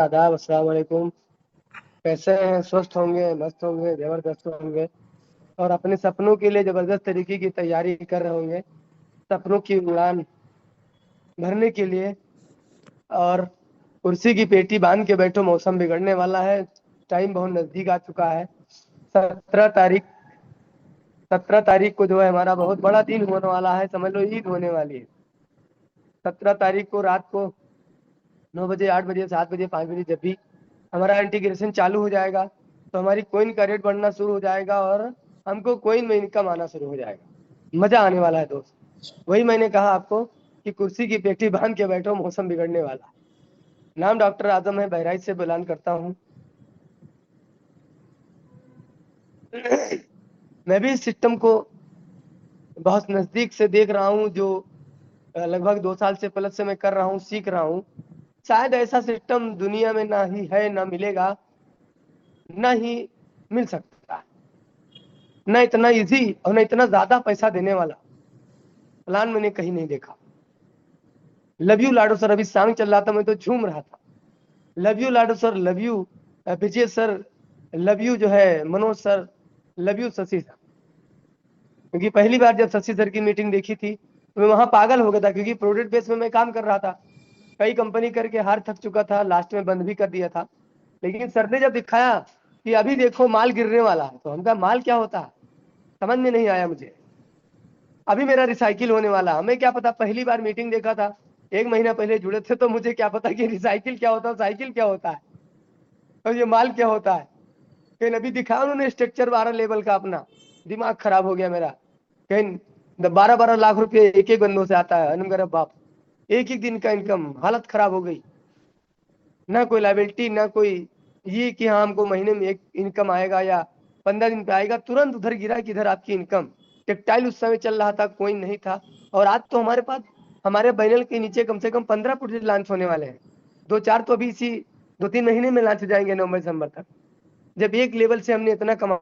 आदाब, अस्सलाम वालेकुम। कैसे हैं? स्वस्थ होंगे, मस्त होंगे, जबरदस्त होंगे और अपने सपनों के लिए जबरदस्त तरीके की तैयारी कर रहे होंगे, सपनों की उड़ान भरने के लिए। और कुर्सी की पेटी बांध के बैठो, मौसम बिगड़ने वाला है। टाइम बहुत नजदीक आ चुका है। 17 तारीख 17 तारीख को जो है हमारा बहुत बड़ा दिन होने वाला है, समझ लो ईद होने वाली है। 17 तारीख को रात को 9 बजे, 8 बजे, 7 बजे, 5 बजे जब भी हमारा इंटीग्रेशन चालू हो जाएगा तो हमारी कोइन का रेट बढ़ना शुरू हो जाएगा और हमको कोइन में इनकम आना शुरू हो जाएगा। मजा आने वाला है दोस्त। वही मैंने कहा आपको कि कुर्सी की पेटी बांध के बैठो, मौसम बिगड़ने वाला है। नाम डॉक्टर आजम है, बहराइच से ऐलान करता हूँ। मैं भी इस सिस्टम को बहुत नजदीक से देख रहा हूँ, जो लगभग 2 साल से प्लस से मैं कर रहा हूँ, सीख रहा हूँ। शायद ऐसा सिस्टम दुनिया में ना ही है, ना मिलेगा, ना ही मिल सकता है। ना इतना इजी और ना इतना ज्यादा पैसा देने वाला प्लान मैंने कहीं नहीं देखा। लव यू लाडो सर, अभी सॉन्ग चल रहा था, मैं तो झूम रहा था। Love you Lado sir, love you Vijay sir, love you जो है Manoj sir, love you Shashi sir. क्योंकि पहली बार जब शशि सर की मीटिंग देखी थी तो मैं वहां पागल हो गया था, क्योंकि प्रोडक्ट बेस में मैं काम कर रहा था। कई कंपनी करके हार थक चुका था, लास्ट में बंद भी कर दिया था। लेकिन सर ने जब दिखाया कि अभी देखो माल गिरने वाला है, तो हमका माल क्या होता है समझ में नहीं आया मुझे। अभी मेरा रिसाइकिल होने वाला, हमें क्या पता, पहली बार मीटिंग देखा था, 1 महीना पहले जुड़े थे, तो मुझे क्या पता कि रिसाइकिल क्या होता है, साइकिल क्या होता है और ये माल क्या होता है। कहीं अभी दिखाया उन्होंने स्ट्रक्चर 12 लेवल का अपना, दिमाग खराब हो गया मेरा। कहीं 12-12 लाख रुपए एक एक बंदों से आता है, अनुगर बाप, एक एक दिन का इनकम, हालत खराब हो गई। ना कोई लाइबिलिटी, ना कोई ये कि हाँ हमको महीने में एक इनकम आएगा या 15 दिन पे आएगा, तुरंत उधर गिरा किधर आपकी इनकम। टेक्सटाइल उस समय चल रहा था, कोई नहीं था। और आज तो हमारे पास, हमारे बैनल के नीचे कम से कम 15 प्रोजेक्ट लॉन्च होने वाले हैं। 2-4 तो अभी इसी 2-3 महीने में लॉन्च हो जाएंगे, नवंबर दिसंबर तक। जब एक लेवल से हमने इतना कमाया,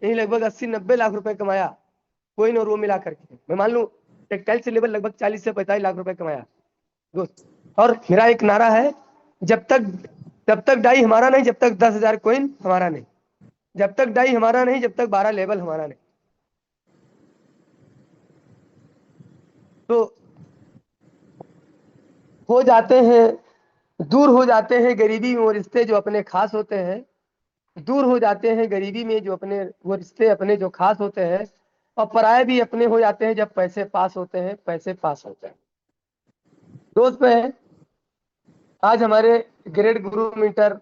यही लगभग 80-90 लाख रुपए कमाया, कोई और वो मिला करके, मैं मान लूं टेक्सटाइल से लेवल लगभग 40 से 45 लाख रुपए कमाया दोस्त। और मेरा एक नारा है, जब तक तब तक डाई हमारा नहीं, जब तक 10,000 कोइन हमारा नहीं। जब तक डाई हमारा नहीं, जब तक 12 लेवल हमारा नहीं। तो हो जाते हैं, दूर हो जाते हैं गरीबी में वो रिश्ते जो अपने खास होते हैं। दूर हो जाते हैं गरीबी में जो अपने वो रिश्ते अपने जो खास होते हैं। और पराये भी अपने हो जाते हैं जब पैसे पास होते हैं, पैसे पास होते हैं दोस्त। में आज हमारे ग्रेड गुरु मीटर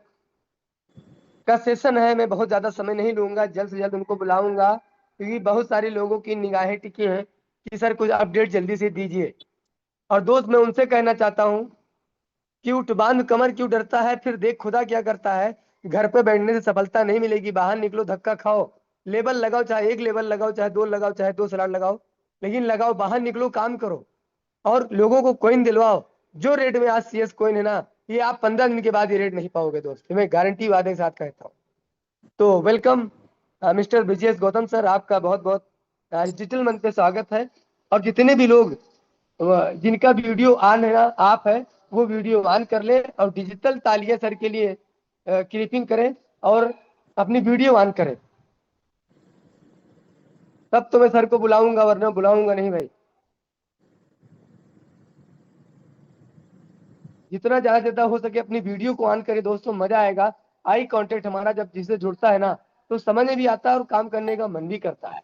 का सेशन है, मैं बहुत ज्यादा समय नहीं लूंगा, जल्द से जल्द उनको बुलाऊंगा, क्योंकि बहुत सारे लोगों की निगाहें टिकी हैं कि सर कुछ अपडेट जल्दी से दीजिए। और दोस्त मैं उनसे कहना चाहता हूँ कि उठ बांध कमर क्यों डरता है, फिर देख खुदा क्या करता है। घर पे बैठने से सफलता नहीं मिलेगी, बाहर निकलो, धक्का खाओ, लेबल लगाओ, चाहे एक लेबल लगाओ, चाहे दो लगाओ, चाहे दो सलाड लगाओ, लेकिन लगाओ, बाहर निकलो, काम करो और लोगों को कोइन दिलवाओ। जो रेट में आज सीएस कोइन है ना, ये आप 15 दिन के बाद ये रेट नहीं पाओगे दोस्त, मैं गारंटी वादे के साथ कहता हूँ। तो welcome mister Vijay's Gautam sir, आपका बहुत बहुत डिजिटल मंच पे स्वागत है। और जितने भी लोग जिनका वीडियो ऑन है ना, आप है, वो वीडियो ऑन कर ले और डिजिटल तालिया सर के लिए क्लिपिंग करें और अपनी वीडियो ऑन करें। तब तो मैं सर को बुलाऊंगा, वरना बुलाऊंगा नहीं भाई। जितना ज्यादा ज्यादा हो सके अपनी वीडियो को ऑन करे दोस्तों, मजा आएगा। आई कांटेक्ट हमारा जब जिससे जुड़ता है ना, तो समझ में भी आता है और काम करने का मन भी करता है।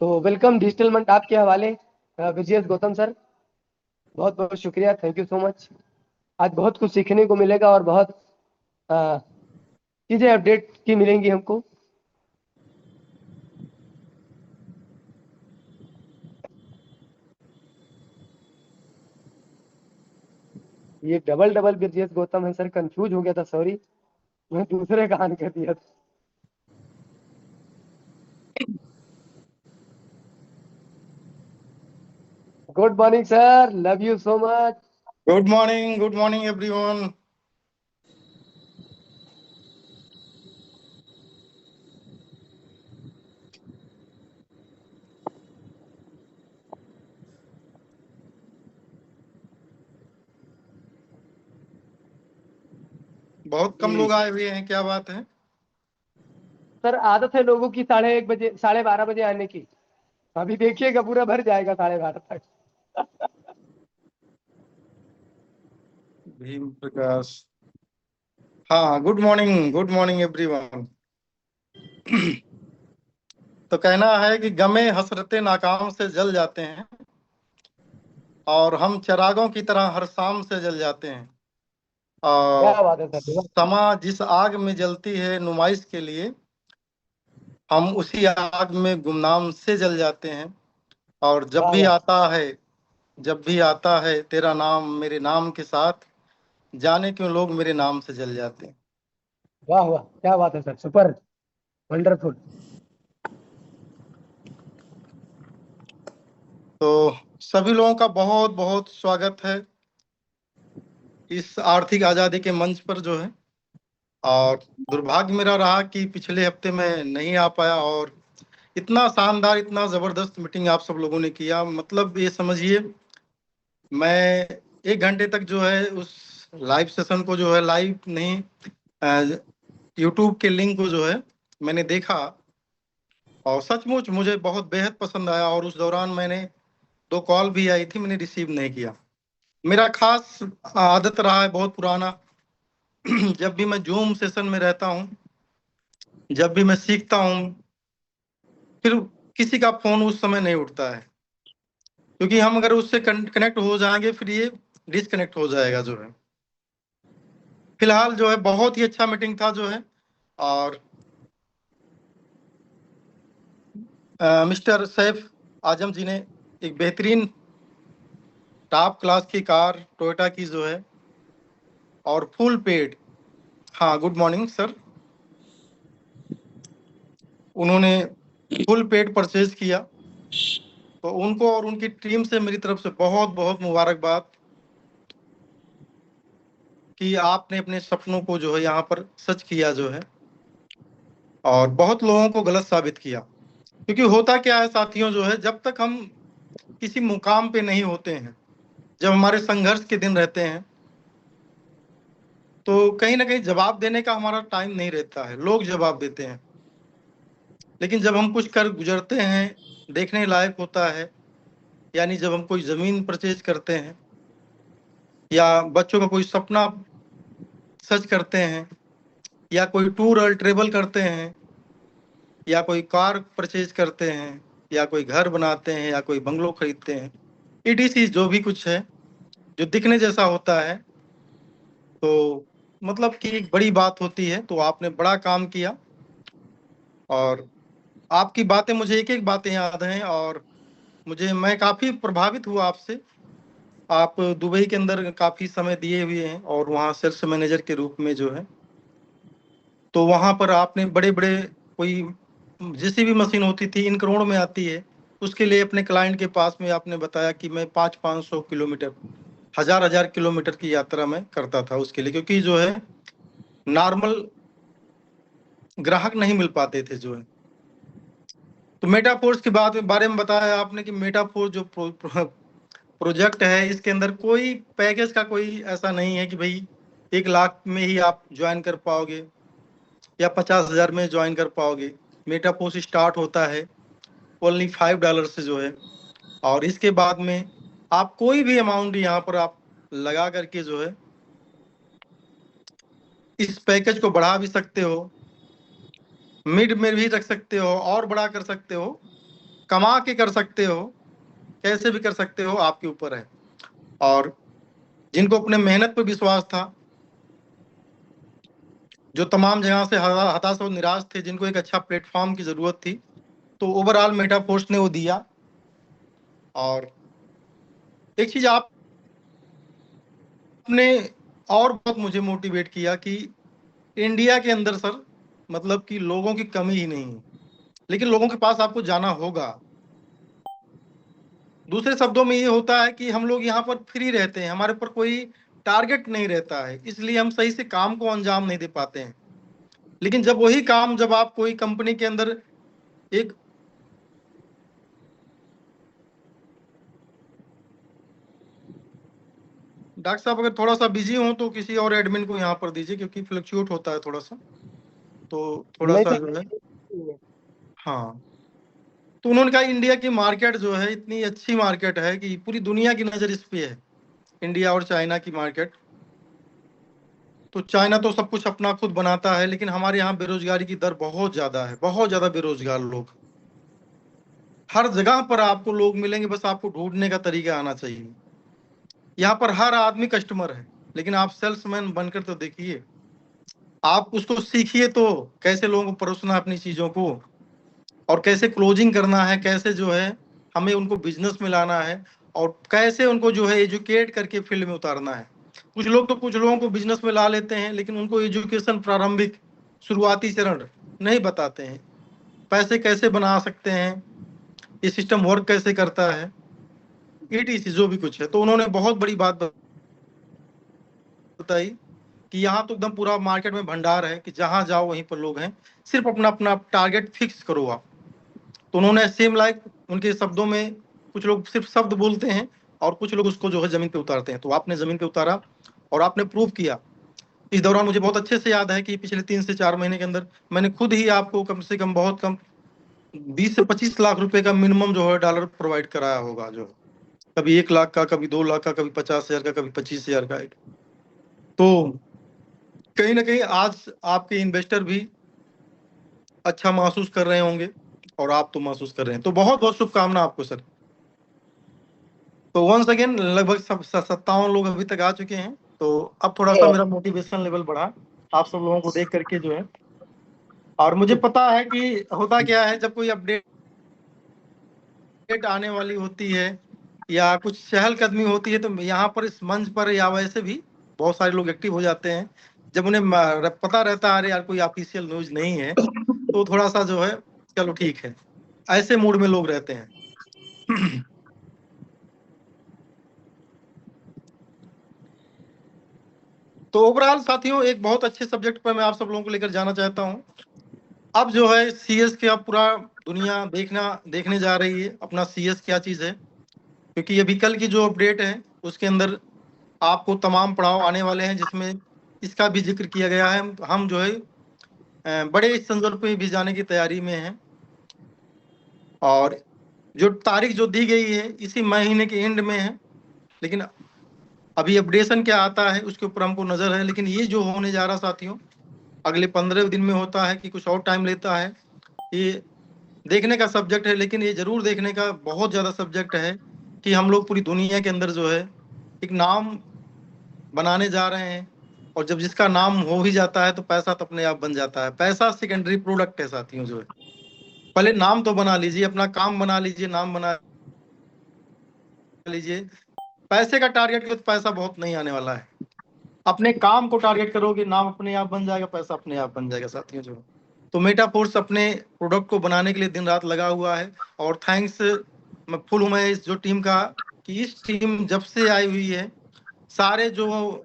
तो वेलकम डिजिटल मंच आपके हवाले, विजयस गौतम सर, बहुत बहुत शुक्रिया, थैंक यू सो मच। आज बहुत कुछ सीखने को मिलेगा और बहुत अ, चीजें अपडेट की मिलेंगी हमको। ये डबल डबल विजयस गौतम है सर, कंफ्यूज हो गया था, सॉरी, मैं दूसरे का ऑन कर दिया था। Good morning sir, love you so much. Good morning, everyone. बहुत कम जी लोग आए हुए हैं, क्या बात है? सर, आदत है लोगों की 1:30 बजे 12:30 बजे आने की। अभी देखिएगा पूरा भर जाएगा 12:30 तक। भीम प्रकाश, हाँ, गुड मॉर्निंग एवरीवन। तो कहना है कि गमे हसरते नाकाम से जल जाते हैं और हम चिरागों की तरह हर शाम से जल जाते हैं। क्या और बात है सर। समा जिस आग में जलती है नुमाइश के लिए, हम उसी आग में गुमनाम से जल जाते हैं। और वाह वाह जब भी आता है तेरा नाम मेरे नाम के साथ, जाने क्यों लोग मेरे नाम से जल जाते हैं। वाह वाह, क्या बात है सर, सुपर, वंडरफुल। तो सभी लोगों का बहुत बहुत स्वागत है इस आर्थिक आजादी के मंच पर जो है। और दुर्भाग्य मेरा रहा कि पिछले हफ्ते में नहीं आ पाया, और इतना शानदार, इतना जबरदस्त मीटिंग आप सब लोगों ने किया। मतलब ये समझिए, मैं 1 घंटे तक जो है उस लाइव सेशन को जो है, लाइव नहीं, यूट्यूब के लिंक को जो है मैंने देखा, और सचमुच मुझे बहुत बेहद पसंद आया। और उस दौरान मैंने 2 कॉल भी आई थी, मैंने रिसीव नहीं किया। मेरा खास आदत रहा है, बहुत पुराना। जब भी मैं जूम सेशन में रहता हूँ, जब भी मैं सीखता हूँ, फिर किसी का फोन उस समय नहीं उठता है, क्योंकि हम अगर उससे कनेक्ट हो जाएंगे फिर ये डिसकनेक्ट हो जाएगा जो है। फिलहाल जो है बहुत ही अच्छा मीटिंग था जो है। और मिस्टर सैफ आजम जी ने एक बेहतरीन टॉप क्लास की कार टोयोटा की जो है, और फुल पेड, हाँ, गुड मॉर्निंग सर, उन्होंने फुल पेड परचेज किया। तो उनको और उनकी टीम से मेरी तरफ से बहुत बहुत मुबारकबाद कि आपने अपने सपनों को जो है यहाँ पर सच किया जो है, और बहुत लोगों को गलत साबित किया। क्योंकि होता क्या है साथियों, जो है जब तक हम किसी मुकाम पे नहीं होते हैं, जब हमारे संघर्ष के दिन रहते हैं, तो कहीं ना कहीं जवाब देने का हमारा टाइम नहीं रहता है, लोग जवाब देते हैं। लेकिन जब हम कुछ कर गुजरते हैं, देखने लायक होता है, यानी जब हम कोई जमीन परचेज करते हैं, या बच्चों का कोई सपना सच करते हैं, या कोई टूर और ट्रेवल करते हैं, या कोई कार परचेज करते हैं, या कोई घर बनाते हैं, या कोई बंगलो खरीदते हैं, ईटीसी जो भी कुछ है जो दिखने जैसा होता है, तो मतलब कि एक बड़ी बात होती है। तो आपने बड़ा काम किया, और आपकी बातें, मुझे एक एक बातें याद हैं, और मैं काफी प्रभावित हुआ आपसे। आप दुबई के अंदर काफी समय दिए हुए हैं, और वहाँ सेल्स मैनेजर के रूप में जो है, तो वहाँ पर आपने बड़े बड़े, कोई जिसी भी मशीन होती थी इन करोड़ में आती है, उसके लिए अपने क्लाइंट के पास में आपने बताया कि मैं 500-500 किलोमीटर, 1000 किलोमीटर की यात्रा में करता था उसके लिए, क्योंकि जो है नॉर्मल ग्राहक नहीं मिल पाते थे जो है। तो मेटाफोर्स के बारे में बताया आपने कि मेटाफोर्स जो प्रोजेक्ट है, इसके अंदर कोई पैकेज का कोई ऐसा नहीं है कि भाई 1 लाख में ही आप ज्वाइन कर पाओगे, या 50,000 में ज्वाइन कर पाओगे। मेटाफोर्स स्टार्ट होता है ओनली $5 से जो है, और इसके बाद में आप कोई भी अमाउंट यहाँ पर आप लगा करके जो है इस पैकेज को बढ़ा भी सकते हो, मिड में भी रख सकते हो, और बड़ा कर सकते हो, कमा के कर सकते हो, कैसे भी कर सकते हो, आपके ऊपर है। और जिनको अपने मेहनत पर विश्वास था, जो तमाम जगह से हताश और निराश थे, जिनको एक अच्छा प्लेटफॉर्म की जरूरत थी, तो ओवरऑल मेटाफोर्स ने वो दिया। और एक चीज आपने और बहुत मुझे मोटिवेट किया कि इंडिया के अंदर सर, मतलब कि लोगों की कमी ही नहीं है, लेकिन लोगों के पास आपको जाना होगा। दूसरे शब्दों में ये होता है कि हम लोग यहाँ पर फ्री रहते हैं, हमारे पर कोई टारगेट नहीं रहता है, इसलिए हम सही से काम को अंजाम नहीं दे पाते हैं। लेकिन जब वही काम, जब आप कोई कंपनी के अंदर एक डॉक्टर साहब अगर थोड़ा सा बिजी हो तो किसी और एडमिन को यहाँ पर दीजिए, क्योंकि फ्लक्चुएट होता है थोड़ा सा, तो थोड़ा नहीं सा जो है। हाँ, तो उन्होंने कहा इंडिया की मार्केट जो है इतनी अच्छी मार्केट है कि पूरी दुनिया की नज़र इस पे है, इंडिया और चाइना की मार्केट। तो चाइना तो सब कुछ अपना खुद बनाता है, लेकिन हमारे यहाँ बेरोजगारी की दर बहुत ज़्यादा है, बहुत ज़्यादा बेरोजगार लोग। हर जगह पर आपको लोग मिलेंगे, बस आपको ढूंढने का तरीका आना चाहिए। यहाँ पर हर आदमी कस्टमर है, लेकिन आप सेल्समैन बनकर तो देखिए, आप उसको सीखिए तो कैसे लोगों को परोसना है अपनी चीज़ों को, और कैसे क्लोजिंग करना है, कैसे जो है हमें उनको बिजनेस में लाना है, और कैसे उनको जो है एजुकेट करके फील्ड में उतारना है। कुछ लोग तो कुछ लोगों को बिजनेस में ला लेते हैं, लेकिन उनको एजुकेशन प्रारंभिक शुरुआती चरण नहीं बताते हैं, पैसे कैसे बना सकते हैं, ये सिस्टम वर्क कैसे करता है, ETC जो भी कुछ है। तो उन्होंने बहुत बड़ी बात बताई कि यहाँ तो एकदम पूरा मार्केट में भंडार है कि जहाँ जाओ वहीं पर लोग हैं, सिर्फ अपना अपना टारगेट फिक्स करो आप। तो उन्होंने सेम लाइक उनके शब्दों में, कुछ लोग सिर्फ शब्द बोलते हैं और कुछ लोग उसको जो है जमीन पे उतारते हैं। तो आपने जमीन पे उतारा और आपने प्रूव किया। इस दौरान मुझे बहुत अच्छे से याद है कि पिछले 3 से 4 महीने के अंदर मैंने खुद ही आपको कम से कम, बहुत कम 20 से 25 लाख रुपए का मिनिमम जो है डॉलर प्रोवाइड कराया होगा, जो कभी 1 लाख का, कभी 2 लाख का, कभी 50,000 का, कभी 25,000 का। तो कहीं ना कहीं आज आपके इन्वेस्टर भी अच्छा महसूस कर रहे होंगे और आप तो महसूस कर रहे हैं। तो बहुत बहुत शुभकामना आपको सर। तो वंस अगेन लगभग 57 लोग अभी तक आ चुके हैं। तो अब थोड़ा सा मेरा मोटिवेशन लेवल बढ़ा आप सब लोगों को देख करके जो है। और मुझे पता है कि होता क्या है, जब कोई अपडेट आने वाली होती है या कुछ चहलकदमी होती है, तो यहाँ पर इस मंच पर या वैसे भी बहुत सारे लोग एक्टिव हो जाते हैं। जब उन्हें पता रहता है अरे यार कोई ऑफिशियल न्यूज नहीं है, तो थोड़ा सा जो है चलो ठीक है, ऐसे मूड में लोग रहते हैं। तो ओवरऑल साथियों, एक बहुत अच्छे सब्जेक्ट पर मैं आप सब लोगों को लेकर जाना चाहता हूं। अब जो है CS के, अब पूरा दुनिया देखने जा रही है अपना CS क्या चीज है, क्योंकि अभी कल की जो अपडेट है उसके अंदर आपको तमाम पड़ाव आने वाले हैं, जिसमें इसका भी जिक्र किया गया है। हम जो है बड़े इस संदर्भ पे भी जाने की तैयारी में हैं, और जो तारीख जो दी गई है इसी महीने के एंड में है, लेकिन अभी अपडेशन क्या आता है उसके ऊपर हमको नजर है। लेकिन ये जो होने जा रहा साथियों अगले 15 दिन में होता है कि कुछ और टाइम लेता है, ये देखने का सब्जेक्ट है। लेकिन ये जरूर देखने का बहुत ज्यादा सब्जेक्ट है कि हम लोग पूरी दुनिया के अंदर जो है एक नाम बनाने जा रहे हैं, और जब जिसका नाम हो ही जाता है तो पैसा तो अपने आप बन जाता है। पैसा सेकेंडरी प्रोडक्ट है साथियों, जो है पहले नाम तो बना लीजिए, अपना काम बना लीजिए, नाम बना लीजिए। पैसे का टारगेट तो पैसा बहुत नहीं आने वाला है, अपने काम को टारगेट करोगे, नाम अपने आप बन जाएगा, पैसा अपने आप बन जाएगा साथियों। जो तो मेटाफोर्स अपने प्रोडक्ट को बनाने के लिए दिन रात लगा हुआ है, और थैंक्स मैं फुल हूँ मैं इस जो टीम का, कि इस टीम जब से आई हुई है सारे जो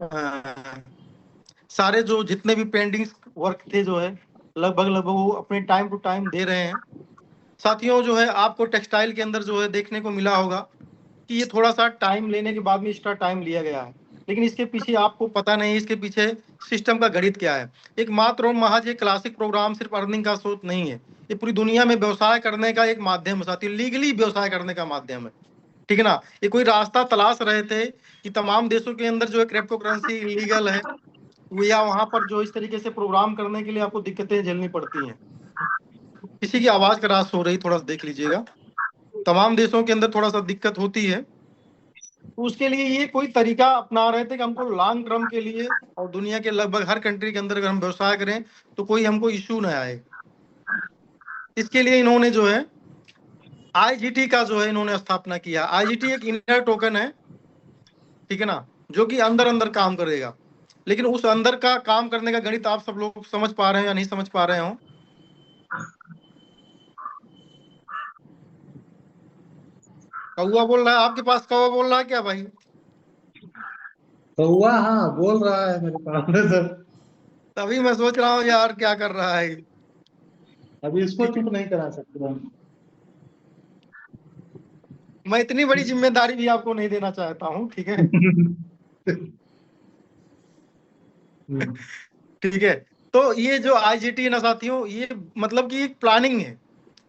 सारे जो जितने भी पेंडिंग वर्क थे जो है लगभग वो अपने टाइम टू टाइम दे रहे हैं साथियों। जो है आपको टेक्सटाइल के अंदर जो है देखने को मिला होगा कि ये थोड़ा सा टाइम लेने के बाद में एक्स्ट्रा टाइम लिया गया है, लेकिन इसके पीछे आपको पता नहीं इसके पीछे सिस्टम का गणित क्या है। एक मात्र और महज ये क्लासिक प्रोग्राम सिर्फ अर्निंग का स्रोत नहीं है, ये पूरी दुनिया में व्यवसाय करने का एक माध्यम है साथियों, लीगली व्यवसाय करने का माध्यम है, ठीक है ना। ये कोई रास्ता तलाश रहे थे कि तमाम देशों के अंदर जो है क्रिप्टो करेंसी इलीगल है, या वहां पर जो इस तरीके से प्रोग्राम करने के लिए आपको दिक्कतें झेलनी पड़ती हैं। किसी की आवाज क्रॉस हो रही, थोड़ा सा देख लीजिएगा। तमाम देशों के अंदर थोड़ा सा दिक्कत होती है, तो उसके लिए ये कोई तरीका अपना रहे थे कि हमको लॉन्ग टर्म के लिए, और दुनिया के लगभग हर कंट्री के अंदर अगर हम व्यवसाय करें तो कोई हमको इश्यू न आए। इसके लिए इन्होंने जो है IGT का जो है इन्होंने स्थापना किया। IGT एक इनर टोकन है, ठीक है ना, जो कि अंदर अंदर काम करेगा। लेकिन उस अंदर का काम करने का गणित आप सब लोग समझ पा रहे हैं या नहीं समझ पा रहे हो? कौआ बोल रहा है आपके पास? कौआ बोल रहा है क्या भाई? कौआ हाँ बोल रहा है मेरे पास में सर। तभी मैं सोच रहा हूँ यार क्या कर रहा है। अभी इसको चुप नहीं करा सकते हम। मैं इतनी बड़ी जिम्मेदारी भी आपको नहीं देना चाहता हूँ, ठीक है। ठीक है। तो ये जो IGT ना साथियों, ये मतलब कि एक प्लानिंग है,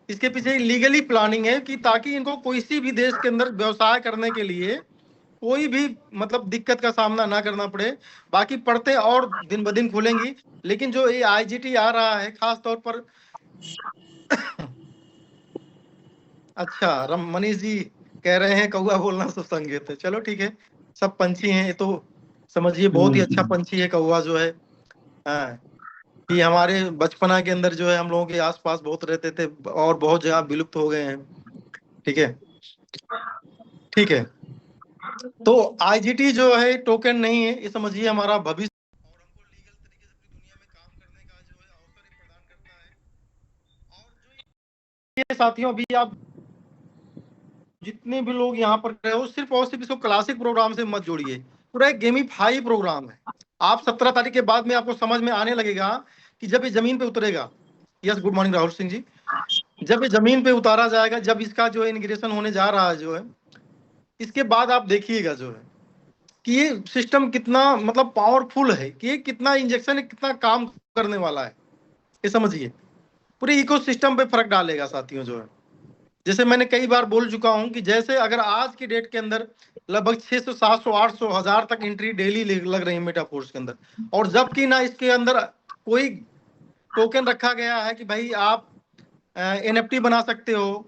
इसके पीछे लीगली प्लानिंग है कि ताकि इनको किसी भी देश के अंदर व्यवसाय करने के लिए कोई भी मतलब दिक्कत का सामना ना करना पड़े। बाकी पढ़ते और दिन ब दिन खुलेंगी, लेकिन जो ये IGT आ रहा है खास तौर पर अच्छा मनीष जी कह रहे हैं कौआ बोलना शुभ संकेत है। चलो ठीक है, सब पंछी हैं, ये तो समझिए बहुत ही अच्छा पंछी है कौआ जो है। हाँ, कि हमारे बचपना के अंदर जो है हम लोगों के आसपास बहुत रहते थे और बहुत जगह विलुप्त हो गए हैं। ठीक है, ठीक है। तो IGT जो है टोकन नहीं है, ये समझिए हमारा भविष्य और हमको लीगल तरीके से पूरी दुनिया में काम करने का जो है अवसर ये प्रदान करता है। और जो ये साथियों अभी आप जितने भी लोग यहाँ पर रहे हो सिर्फ और सिर्फ इसको क्लासिक प्रोग्राम से मत जोड़िए, पूरा एक गेमीफाई प्रोग्राम है। आप 17 तारीख के बाद में आपको समझ में आने लगेगा कि जब ये जमीन पे उतरेगा। Yes, good morning Rahul Singh ji. जब ये जमीन पे उतारा जाएगा, जब इसका जो इंटीग्रेशन होने जा रहा है जो है, इसके बाद आप देखिएगा जो है कि ये सिस्टम कितना मतलब पावरफुल है, कि ये कितना इंजेक्शन है, कितना काम करने वाला है। ये समझिए पूरे इकोसिस्टम पे फर्क डालेगा साथियों जो है। जैसे मैंने कई बार बोल चुका हूं कि जैसे अगर आज की डेट के अंदर लगभग 600 700 800 1000 तक एंट्री डेली लग रही है मेटाफोर्स के अंदर, और जबकि ना इसके अंदर कोई टोकन रखा गया है कि भाई आप NFT बना सकते हो,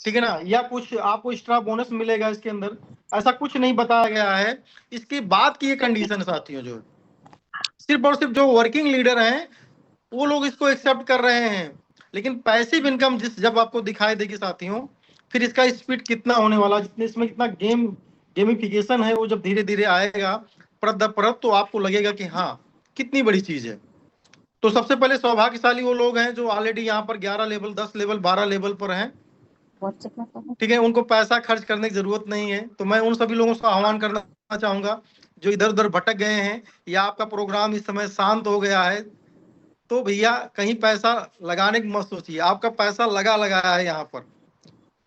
ठीक है ना, या कुछ आपको एक्स्ट्रा बोनस मिलेगा इसके अंदर, ऐसा कुछ नहीं बताया गया है। इसके बाद की ये कंडीशन साथियों जो सिर्फ और सिर्फ जो वर्किंग लीडर हैं वो लोग इसको एक्सेप्ट कर रहे हैं, लेकिन पैसिव इनकम जब आपको दिखाई देगी साथियों, फिर इसका स्पीड कितना होने वाला, जितने इसमें कितना गेमिफिकेशन है, वो जब धीरे धीरे आएगा परत दर परत, तो आपको लगेगा कि हाँ कितनी बड़ी चीज है। तो सबसे पहले सौभाग्यशाली वो लोग हैं जो ऑलरेडी यहाँ पर 11 लेवल 10 लेवल 12 लेवल पर हैं, ठीक है, उनको पैसा खर्च करने की जरूरत नहीं है। तो मैं उन सभी लोगों से आह्वान करना चाहूंगा जो इधर उधर भटक गए हैं, या आपका प्रोग्राम इस समय शांत हो गया है, तो भैया कहीं पैसा लगाने की मत सोचिए, आपका पैसा लगा लगाया है यहाँ पर,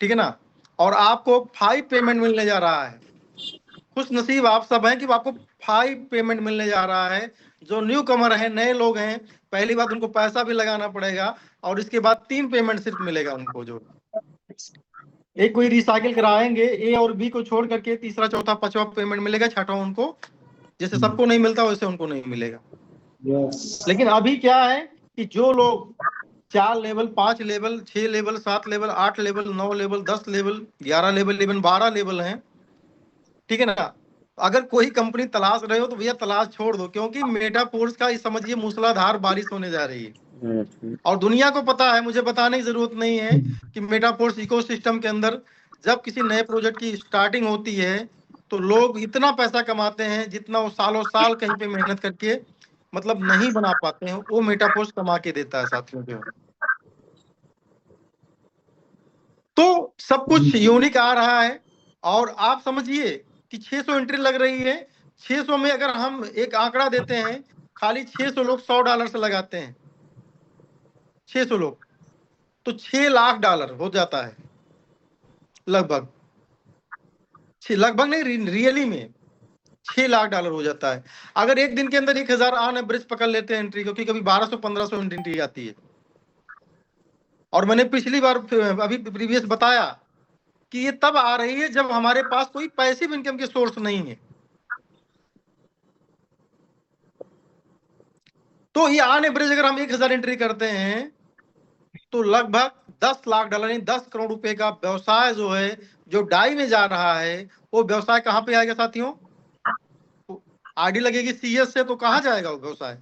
ठीक है ना, और आपको 5 पेमेंट मिलने जा रहा है। खुश नसीब आप सब हैं कि आपको 5 पेमेंट मिलने जा रहा है। जो न्यू कमर है, नए लोग हैं, पहली बात उनको पैसा भी लगाना पड़ेगा, और इसके बाद 3 पेमेंट सिर्फ मिलेगा उनको। जो एक कोई रिसाइकिल कराएंगे A और B को छोड़ करके, तीसरा चौथा पांचवा पेमेंट मिलेगा, छठा उनको जैसे सबको नहीं मिलता वैसे उनको नहीं मिलेगा। लेकिन अभी क्या है कि जो लोग 4 level 5 level 6 level 7 level 8 level 9 level 10 level 11 level even 12 level हैं, ठीक है ना, अगर कोई कंपनी तलाश रहे हो तो भैया तलाश छोड़ दो, क्योंकि मेटाफोर्स का समझिए मूसलाधार बारिश होने जा रही है। और दुनिया को पता है, मुझे बताने की जरूरत नहीं है कि मेटाफोर्स इकोसिस्टम के अंदर जब किसी नए प्रोजेक्ट की स्टार्टिंग होती है तो लोग इतना पैसा कमाते हैं जितना वो सालों साल कहीं पे मेहनत करके मतलब नहीं बना पाते हैं, वो मेटाफोर्स कमा के देता है साथियों को। तो सब कुछ यूनिक आ रहा है, और आप समझिए कि 600 एंट्री लग रही है। 600 में अगर हम एक आंकड़ा देते हैं, खाली 600 लोग $100 से लगाते हैं, 600 लोग, तो $6 लाख हो जाता है लगभग। लगभग नहीं, रियली में $6 लाख हो जाता है। अगर एक दिन के अंदर 1000 ऑन एवरेज पकड़ लेते हैं एंट्री, क्योंकि कभी 1200-1500 एंट्री आती है। और मैंने पिछली बार अभी प्रीवियस बताया कि ये तब आ रही है जब हमारे पास कोई पैसिव इनकम के सोर्स नहीं है। तो ये ऑन एवरेज अगर हम 1000 एंट्री करते हैं तो लगभग $10 लाख यानी 10 करोड़ रुपए का व्यवसाय जो है, जो डाई में जा रहा है, वो व्यवसाय कहां पे आएगा साथियों? आरडी लगेगी CS से, तो कहां जाएगा वो व्यवसाय?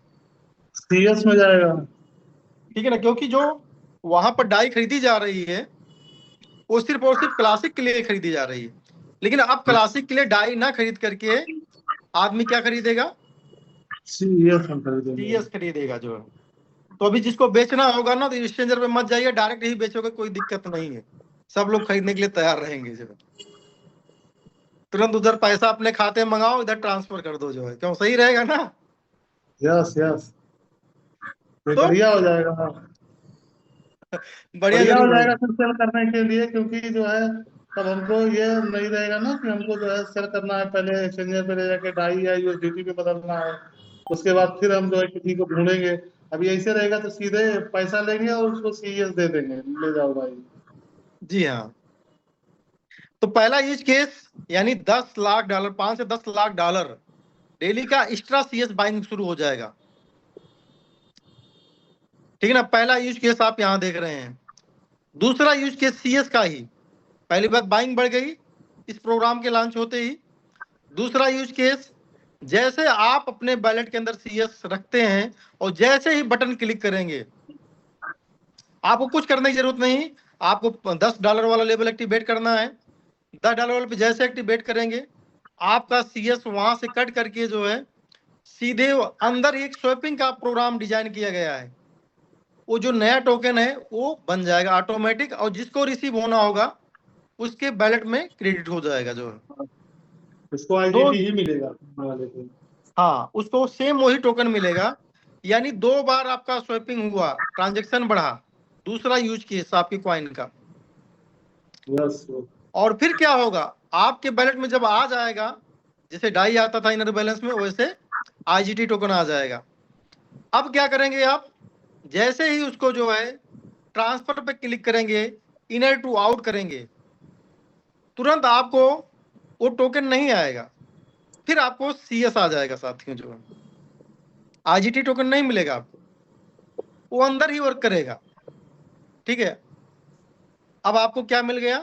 CS में जाएगा, ठीक है ना, क्योंकि जो वहां पर डाई खरीदी जा रही है वो सिर्फ और सिर्फ क्लासिक के लिए खरीदी जा रही है। लेकिन अब क्लासिक के लिए डाई ना खरीद करके आदमी क्या खरीदेगा? CS खरीदेगा जो है। तो अभी जिसको बेचना होगा ना, तो एक्सचेंजर पे मत जाइए, डायरेक्ट ही बेचोगे, कोई दिक्कत नहीं है, सब लोग खरीदने के लिए तैयार रहेंगे। जो तुरंत उधर पैसा अपने खाते में मंगाओ, इधर ट्रांसफर कर दो, जो है क्यों, सही रहेगा ना? यस यस, तो बढ़िया हो जाएगा, बढ़िया बढ़िया हो जरूर जाएगा होगा। फिर सेल करने के लिए, क्योंकि जो है तब हमको ये नहीं रहेगा ना कि हमको जो है सेल करना है, पहले एक्सचेंजर पे ले जाके डाई या यूएसडीटी पे बदलना है, उसके बाद फिर हम जो है किसी को ढूंढेंगे। अभी ऐसे रहेगा तो सीधे पैसा लेंगे और उसको सीएस दे देंगे, ले जाओ भाई। जी हाँ। तो पहला यूज केस यानी $10 लाख, 5 से 10 लाख डॉलर डेली का एक्स्ट्रा सीएस बाइंग शुरू हो जाएगा। ठीक है ना, पहला यूज केस आप यहाँ देख रहे हैं। दूसरा यूज केस सीएस का ही, पहली बात बाइंग बढ़ गई इस प्रोग्राम के लॉन्च होते ही। दूसरा यूज केस, जैसे आप अपने बैलेट के अंदर सीएस रखते हैं और जैसे ही बटन क्लिक करेंगे, आपको कुछ करने की जरूरत नहीं, आपको $10 वाला लेवल एक्टिवेट करना है। $10 वाले पे जैसे एक्टिवेट करेंगे, आपका सीएस वहां से कट करके जो है सीधे अंदर एक स्वैपिंग का प्रोग्राम डिजाइन किया गया है। वो जो नया टोकन है वो बन जाएगा ऑटोमेटिक, और जिसको रिसीव होना होगा उसके बैलेट में क्रेडिट हो जाएगा जो है। इसको आईडीटी ही मिलेगा वाले को। हाँ, उसको सेम वही टोकन मिलेगा। यानी 2 बार आपका स्वैपिंग हुआ, ट्रांजैक्शन बढ़ा, दूसरा यूज केस आपके कॉइन का। यस। और फिर क्या होगा, आपके बैलेट में जब आ जाएगा, जैसे डाई आता था इनर बैलेंस में, वैसे आईजीटी टोकन आ जाएगा। अब क्या करेंगे आप, जैसे ही उसको जो है ट्रांसफर पे क्लिक करेंगे, इनर टू आउट करेंगे, तुरंत आपको वो टोकन नहीं आएगा, फिर आपको सीएस आ जाएगा साथियों। जो है आईजीटी टोकन नहीं मिलेगा आपको, वो अंदर ही वर्क करेगा। ठीक है, अब आपको क्या मिल गया,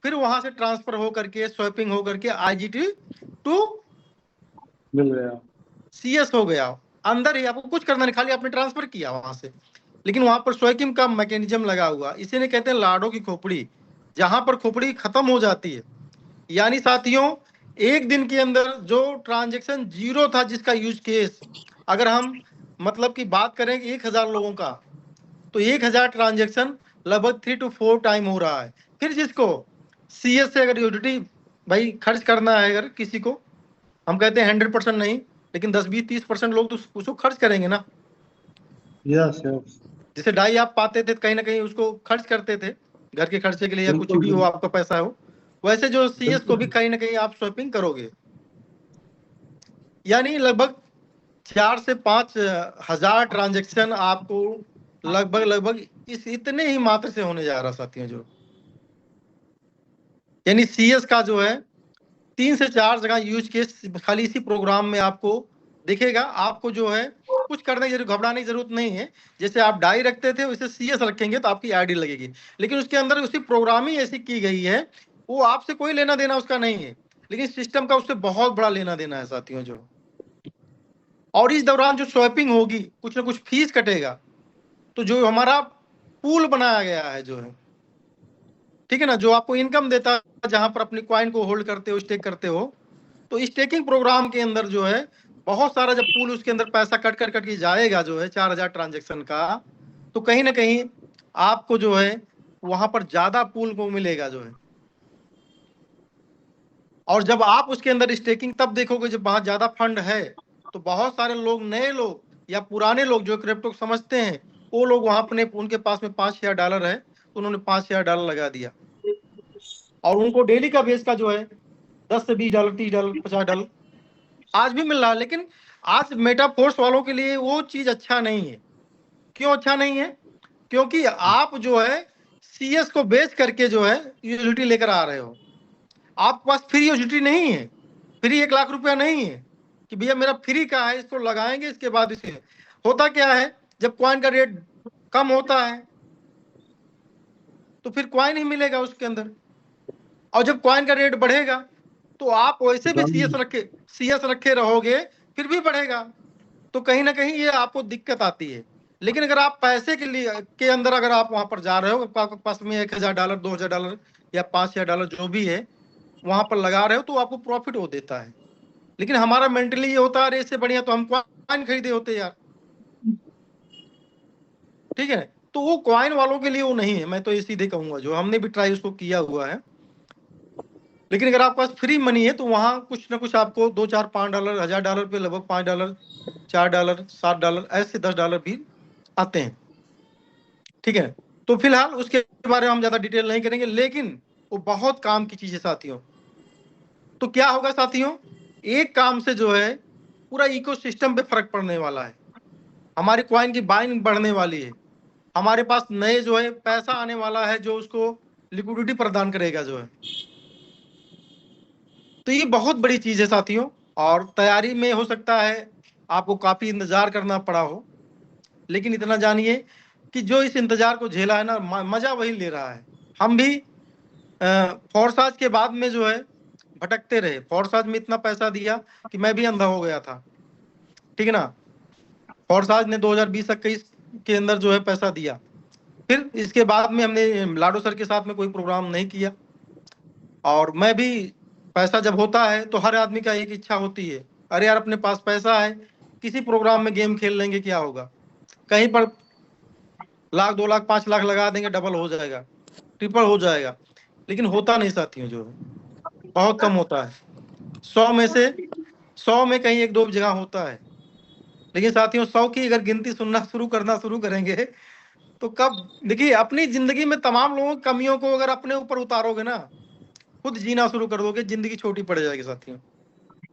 फिर वहां से ट्रांसफर हो करके स्वैपिंग हो करके आईजीटी टू मिल गया, सीएस हो गया। अंदर ही आपको कुछ करना नहीं, खाली आपने ट्रांसफर किया वहां से। लेकिन वहां पर स्वैपिंग का मैकेनिज्म लगा हुआ, इसी ने कहते हैं लाडो की खोपड़ी, जहां पर खोपड़ी खत्म हो जाती है। यानी साथियों, एक दिन के अंदर जो ट्रांजैक्शन जीरो था, जिसका यूज केस अगर हम मतलब की बात करें 1000 लोगों का, तो 1000 ट्रांजैक्शन लगभग 3 to 4 टाइम हो रहा है। फिर जिसको सीएस से अगर यूटिलिटी भाई खर्च करना है, अगर किसी को, हम कहते हैं 100% नहीं, लेकिन 10-20-30% लोग तो उसको खर्च करेंगे ना। यस यस, जैसे डाई आप पाते थे, कहीं ना कहीं उसको खर्च करते थे घर के खर्चे के लिए, या कुछ बिल्कुल भी हो आपका पैसा हो, वैसे जो सीएस को भी कहीं ना कहीं आप स्वैपिंग करोगे। यानी लगभग 4 से 5 हजार ट्रांजैक्शन आपको लगभग इस इतने ही मात्र से होने जा रहा साथियों। जो यानी सीएस का जो है 3 से 4 जगह यूज केस खाली इसी प्रोग्राम में आपको दिखेगा। आपको जो है कुछ करने की घबराने की जरूरत नहीं है। जैसे आप डाई रखते थे वैसे सीएस रखेंगे तो आपकी आईडी लगेगी, लेकिन उसके अंदर उसकी प्रोग्रामिंग ऐसी की गई है, वो आपसे कोई लेना देना उसका नहीं है, लेकिन सिस्टम का उससे बहुत बड़ा लेना देना है साथियों। जो और इस दौरान जो स्वैपिंग होगी, कुछ ना कुछ फीस कटेगा, तो जो हमारा पूल बनाया गया है जो है, ठीक है ना, जो आपको इनकम देता है, जहां पर अपनी कॉइन को होल्ड करते हो, स्टेक करते हो, तो स्टेकिंग प्रोग्राम के अंदर जो है बहुत सारा जब पूल उसके अंदर पैसा कट के जाएगा जो है 4000 ट्रांजैक्शन का, तो कहीं ना कहीं आपको जो है वहां पर ज्यादा पूल को मिलेगा जो है। और जब आप उसके अंदर स्टेकिंग तब देखोगे जब वहां ज्यादा फंड है, तो बहुत सारे लोग, नए लोग या पुराने लोग जो क्रिप्टो समझते हैं, वो लोग वहां अपने, उनके पास में $5000 है, तो उन्होंने $5000 लगा दिया, और उनको डेली का बेस का जो है $10 से $20, $30, $50 आज भी मिल रहा है। लेकिन आज मेटाफोर्स वालों के लिए वो चीज अच्छा नहीं है। क्यों अच्छा नहीं है? क्योंकि आप जो है सीएस को बेच करके जो है यूटिलिटी लेकर आ रहे हो। आपके पास फ्री यूटिलिटी नहीं है, फ्री 1 लाख रुपया नहीं है कि भैया मेरा फ्री का है, इसको लगाएंगे इसके बाद इसे। होता क्या है, जब कॉइन का रेट कम होता है तो फिर कॉइन ही मिलेगा उसके अंदर, और जब कॉइन का रेट बढ़ेगा तो आप वैसे भी सीएस रखे रहोगे, फिर भी बढ़ेगा, तो कहीं ना कहीं ये आपको दिक्कत आती है। लेकिन अगर आप पैसे के लिए के अंदर अगर आप वहां पर जा रहे हो, आपके पास में $1000, $2000 या $5000 जो भी है वहां पर लगा रहे हो, तो आपको प्रॉफिट हो देता है। लेकिन हमारा मेंटली ये होता है, इससे बढ़िया तो हम कॉइन खरीदे होते यार। ठीक है, तो वो कॉइन वालों के लिए वो नहीं है, मैं तो ये सीधे कहूंगा, जो हमने भी ट्राई उसको किया हुआ है। लेकिन अगर आपके पास फ्री मनी है तो वहां कुछ ना कुछ आपको $2, $4, $5, $1000 पे लगभग $5, $4, $7, ऐसे $10 भी आते हैं। ठीक है, तो फिलहाल उसके बारे में हम ज्यादा डिटेल नहीं करेंगे। लेकिन वो बहुत काम की चीज है साथियों। तो क्या होगा साथियों, एक काम से जो है पूरा इकोसिस्टम पे फर्क पड़ने वाला है, हमारी कॉइन की बाइंग बढ़ने वाली है, हमारे पास नए जो है पैसा आने वाला है जो उसको लिक्विडिटी प्रदान करेगा जो है। तो ये बहुत बड़ी चीज है साथियों, और तैयारी में हो सकता है आपको काफी इंतजार करना पड़ा हो, लेकिन इतना जानिए कि जो इस इंतजार को झेला है ना, मजा वही ले रहा है। हम भी फोर्साज के बाद में जो है भटकते रहे, फोर्साज में इतना पैसा दिया कि मैं भी अंधा हो गया था, ठीक है ना। फोर्साज ने 2020-21 के अंदर जो है पैसा दिया, फिर इसके बाद में हमने लाडो सर के साथ में कोई प्रोग्राम नहीं किया। और मैं भी, पैसा जब होता है तो हर आदमी का एक इच्छा होती है, अरे यार अपने पास पैसा है, किसी प्रोग्राम में गेम खेल लेंगे, क्या होगा, कहीं पर 1 लाख 2 लाख 5 लाख लगा देंगे, डबल हो जाएगा, ट्रिपल हो जाएगा। लेकिन होता नहीं साथियों, जो है बहुत कम होता है। 100 में कहीं 1-2 जगह होता है। लेकिन साथियों 100 की अगर गिनती सुनना शुरू करेंगे तो कब, देखिए अपनी जिंदगी में तमाम लोगों की कमियों को अगर अपने ऊपर उतारोगे ना, खुद जीना शुरू कर दोगे, जिंदगी छोटी पड़ जाएगी साथियों।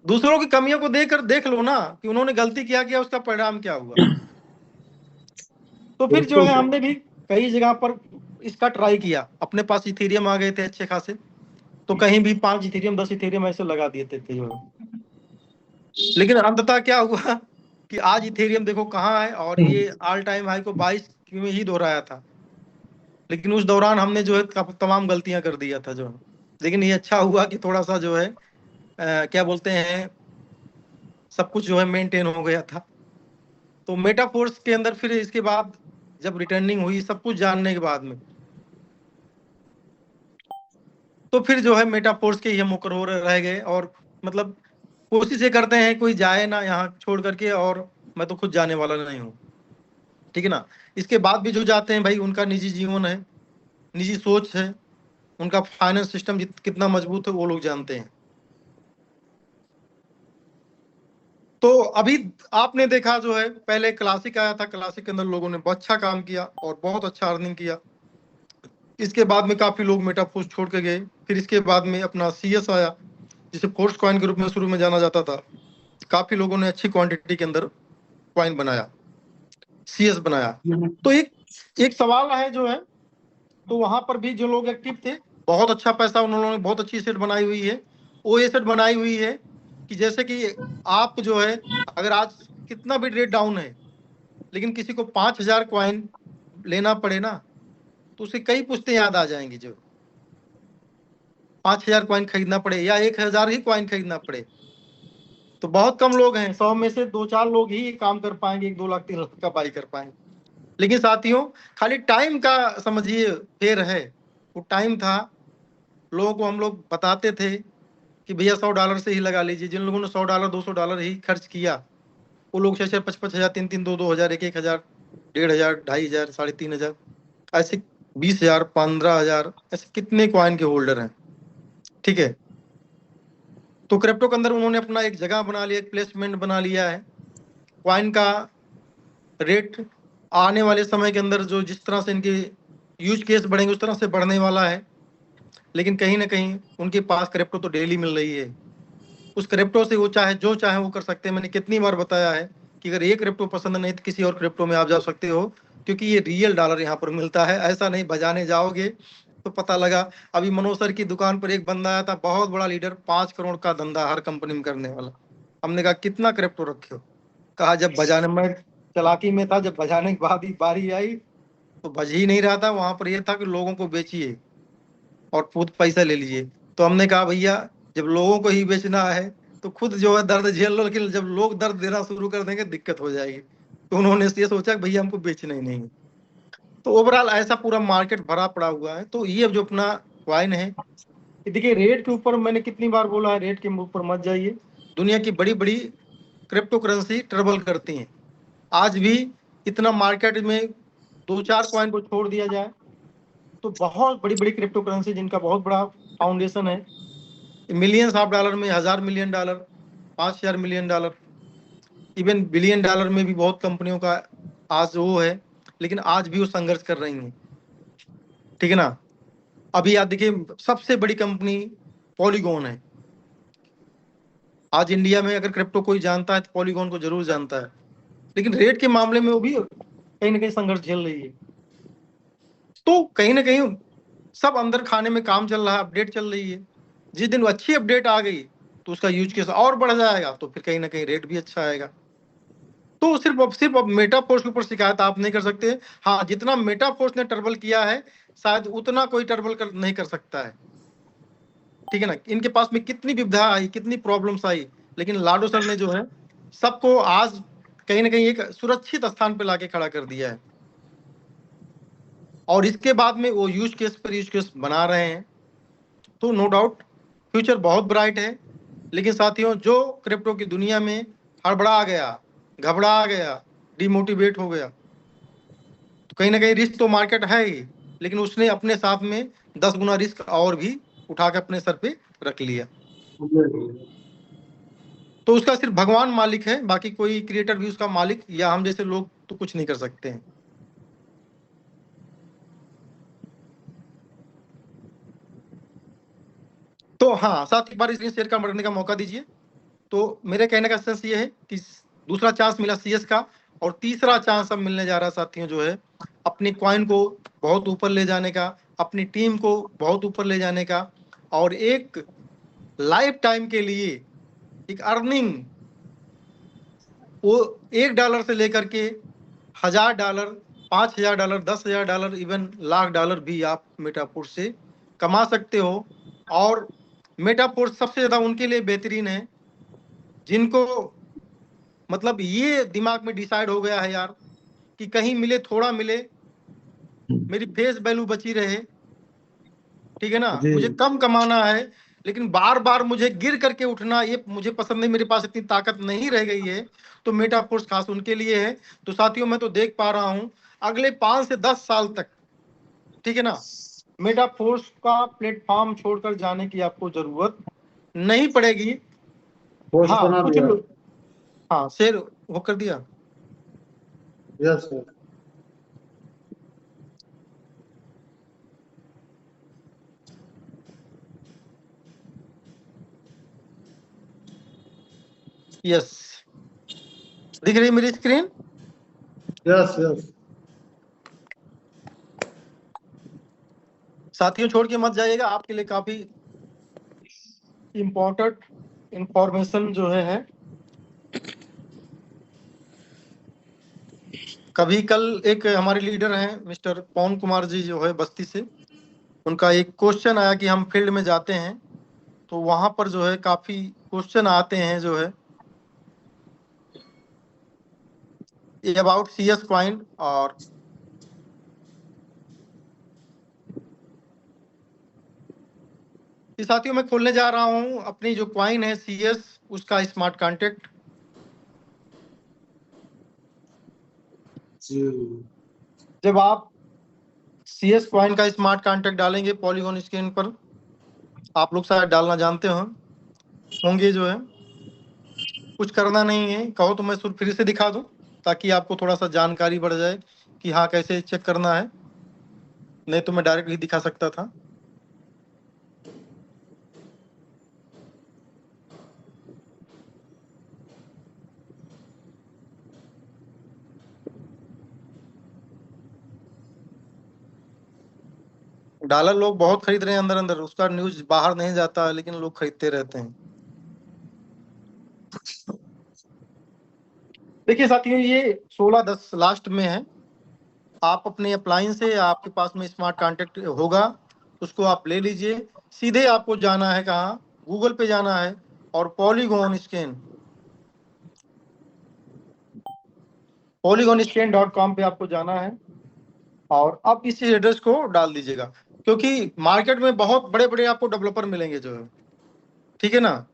दूसरों की कमियों को देख लो ना कि उन्होंने गलती किया उसका परिणाम क्या हुआ। तो फिर जो है हमने भी कई जगह पर इसका ट्राई किया, अपने पास इथेरियम आ गए थे अच्छे खासे, तो कहीं भी 5 इथेरियम 10 इथेरियम ऐसे लगा दिए थे जो है। लेकिन अंततः क्या हुआ कि आज इथेरियम देखो कहाँ है, और ये ऑल टाइम हाई को 22 में ही दोहराया था। लेकिन उस दौरान हमने जो है तमाम गलतियां कर दिया था जो है। लेकिन ये अच्छा हुआ कि थोड़ा सा जो है क्या बोलते हैं, सब कुछ जो है मेंटेन हो गया था। तो मेटाफोर्स के अंदर फिर इसके बाद जब रिटर्निंग हुई सब कुछ जानने के बाद में, तो फिर जो है मेटाफोर्स के ही हम मुकर हो रह गए। और मतलब कोशिश ये करते हैं कोई जाए ना यहाँ छोड़ करके, और मैं तो खुद जाने वाला नहीं हूँ, ठीक है ना। इसके बाद भी जो जाते हैं भाई, उनका निजी जीवन है, निजी सोच है, उनका फाइनेंस सिस्टम कितना मजबूत है वो लोग जानते हैं। तो अभी आपने देखा जो है, पहले क्लासिक आया था, क्लासिक के अंदर लोगों ने बहुत अच्छा काम किया और बहुत अच्छा अर्निंग किया। इसके बाद में काफी लोग मेटाफोर्स छोड़ के गए। फिर इसके बाद में अपना सीएस आया, जिसे फोर्स कॉइन के रूप में शुरू में जाना जाता था। काफी लोगों ने अच्छी क्वांटिटी के अंदर कॉइन बनाया, सीएस बनाया। तो एक सवाल है जो है, तो वहां पर भी जो लोग एक्टिव थे, बहुत अच्छा पैसा उन्होंने, बहुत अच्छी एसेट बनाई हुई है। वो एसेट बनाई हुई है कि जैसे कि आप जो है, अगर आज कितना भी रेट डाउन है, लेकिन किसी को 5000 कॉइन लेना पड़े ना, तो उसे कई पुश्तें याद आ जाएंगी। जो 5000 कॉइन खरीदना पड़े या 1000 ही कॉइन खरीदना पड़े, तो बहुत कम लोग हैं, 100 में से 2-4 लोग ही काम कर पाएंगे, 1-2 लाख 3 लाख का बाई कर पाएंगे। लेकिन साथियों खाली टाइम का समझिए फेर है, वो टाइम था, लोगों को हम लोग बताते थे कि भैया $100 से ही लगा लीजिए। जिन लोगों ने $100 $200 ही खर्च किया, वो लोग 6-6 5-5 हजार 3-3 2-2 हजार 1-1 हजार 1,500 2,500 3,500 ऐसे 20,000 15,000 ऐसे कितने कॉइन के होल्डर हैं, ठीक है। तो क्रिप्टो के अंदर उन्होंने अपना एक जगह बना लिया, एक प्लेसमेंट बना लिया है। कॉइन का रेट आने वाले समय के अंदर जो जिस तरह से इनके यूज केस बढ़ेंगे उस तरह से बढ़ने वाला है। लेकिन कहीं ना कहीं उनके पास क्रिप्टो तो डेली मिल रही है, उस क्रिप्टो से वो चाहे जो चाहे वो कर सकते हैं। मैंने कितनी बार बताया है कि अगर ये क्रिप्टो पसंद नहीं तो किसी और क्रिप्टो में आप जा सकते हो, क्योंकि ये रियल डॉलर यहाँ पर मिलता है। ऐसा नहीं बजाने जाओगे तो पता लगा। अभी मनोज सर की दुकान पर एक बंदा आया था, बहुत बड़ा लीडर, 5 करोड़ का धंधा हर कंपनी में करने वाला। हमने कहा कितना क्रिप्टो रखे हो, कहा जब बजाने में चलाकी में था, जब बजाने के बाद ही बारी आई तो बज ही नहीं रहा था। वहां पर यह था कि लोगों को बेचिए और खुद पैसा ले लीजिए। तो हमने कहा भैया जब लोगों को ही बेचना है तो खुद जो है दर्द झेल लो, लेकिन जब लोग दर्द देना शुरू कर देंगे दिक्कत हो जाएगी। तो उन्होंने ये सोचा कि भैया हमको बेचना ही नहीं है। तो ओवरऑल ऐसा पूरा मार्केट भरा पड़ा हुआ है। तो ये जो अपना कॉइन है, देखिए रेट के ऊपर मैंने कितनी बार बोला है, रेट के ऊपर मत जाइए। दुनिया की बड़ी बड़ी क्रिप्टो करेंसी ट्रेवल करती हैं। आज भी इतना मार्केट में 2-4 कॉइन को छोड़ दिया जाए तो बहुत बड़ी बड़ी क्रिप्टो करेंसी जिनका बहुत बड़ा फाउंडेशन है, मिलियंस ऑफ डॉलर में, $1000 million, $5000 million, even billion dollar में भी बहुत कंपनियों का आज वो है। लेकिन आज भी वो संघर्ष कर रही हैं, ठीक है ना। अभी आप देखिए सबसे बड़ी कंपनी पॉलीगॉन है। आज इंडिया में अगर क्रिप्टो कोई जानता है तो पॉलीगॉन को जरूर जानता है, लेकिन रेट के मामले में वो भी कहीं ना कहीं संघर्ष झेल रही है। तो कहीं ना कहीं सब अंदर खाने में काम चल रहा है, अपडेट चल रही है। जिस दिन अच्छी अपडेट आ गई तो उसका यूज केस और बढ़ जाएगा, तो फिर कहीं ना कहीं रेट भी अच्छा आएगा। तो सिर्फ अब मेटाफोर्स के ऊपर शिकायत आप नहीं कर सकते। हाँ, जितना मेटाफोर्स ने टर्बल किया है शायद उतना कोई टर्बल नहीं कर सकता है, ठीक है ना। इनके पास में कितनी विविधा आई, कितनी प्रॉब्लम्स आई, लेकिन लाडो सर ने जो है सबको आज कहीं ना कहीं एक सुरक्षित स्थान पे लाके खड़ा कर दिया है। और इसके बाद में वो यूज केस पर यूज केस बना रहे हैं। तो नो डाउट फ्यूचर बहुत ब्राइट है। लेकिन साथियों, जो क्रिप्टो की दुनिया में हड़बड़ा गया, घबरा गया, डिमोटिवेट हो गया, तो कहीं ना कहीं रिस्क तो मार्केट है ही, लेकिन उसने अपने साथ में 10 गुना रिस्क और भी उठा के अपने सर पे रख लिया। तो उसका सिर्फ भगवान मालिक है, बाकी कोई क्रिएटर भी उसका मालिक या हम जैसे लोग तो कुछ नहीं कर सकते हैं। तो हाँ, साथ एक बार इसलिए शेयर का करने का मौका दीजिए। तो मेरे कहने का सेंस ये है कि दूसरा चांस मिला सीएस का, और तीसरा चांस अब मिलने जा रहा है साथियों जो है अपनी कॉइन को बहुत ऊपर ले जाने का, अपनी टीम को बहुत ऊपर ले जाने का, और एक लाइफ टाइम के लिए एक अर्निंग, वो $1 से लेकर के $1000, $5000, $10,000, इवन $1,00,000 भी आप मेटाफोर्स से कमा सकते हो। और मेटाफोर्स सबसे ज्यादा उनके लिए बेहतरीन है जिनको मतलब ये दिमाग में डिसाइड हो गया है यार कि कहीं मिले थोड़ा मिले, मेरी फेस वैल्यू बची रहे, ठीक है ना। मुझे कम कमाना है लेकिन बार बार मुझे गिर करके उठना ये मुझे पसंद नहीं, मेरे पास इतनी ताकत नहीं रह गई है। तो मेटाफोर्स खास उनके लिए है। तो साथियों, मैं तो देख पा रहा हूं अगले 5 से 10 साल तक, ठीक है ना, मेटाफोर्स का प्लेटफॉर्म छोड़कर जाने की आपको जरूरत नहीं पड़ेगी। हाँ, कुछ लोग, हाँ शेयर वो कर दिया। Yes sir. यस, दिख रही है मेरी स्क्रीन? Yes yes. साथियों, छोड़ के मत जाइएगा, आपके लिए काफी इम्पोर्टेंट इंफॉर्मेशन जो है। कभी कल एक हमारे लीडर हैं मिस्टर पवन कुमार जी जो है बस्ती से, उनका एक क्वेश्चन आया कि हम फील्ड में जाते हैं तो वहां पर जो है काफी क्वेश्चन आते हैं जो है अबाउट सीएस कॉइन। और साथियों, मैं खोलने जा रहा हूं अपनी जो कॉइन है सीएस, उसका स्मार्ट कॉन्ट्रैक्ट। जब आप सीएस कॉइन का स्मार्ट कॉन्ट्रैक्ट डालेंगे पॉलीगॉन स्क्रीन पर, आप लोग शायद डालना जानते होंगे जो है, कुछ करना नहीं है। कहो तो मैं फिर से दिखा दूं ताकि आपको थोड़ा सा जानकारी बढ़ जाए कि हाँ कैसे चेक करना है, नहीं तो मैं डायरेक्ट ही दिखा सकता था। डॉलर लोग बहुत खरीद रहे हैं अंदर अंदर, उसका न्यूज बाहर नहीं जाता लेकिन लोग खरीदते रहते हैं। देखिए साथियों, ये 16/10 लास्ट में है। आप अपने अप्लायंस से आपके पास में स्मार्ट कॉन्ट्रैक्ट होगा, उसको आप ले लीजिए। सीधे आपको जाना है कहाँ, गूगल पे जाना है और polygon.com पे आपको जाना है और अब इस एड्रेस को डाल दीजिएगा, क्योंकि मार्केट में बहुत बड़े बड़े आपको डेवलपर मिलेंगे जो है, ठीक है ना।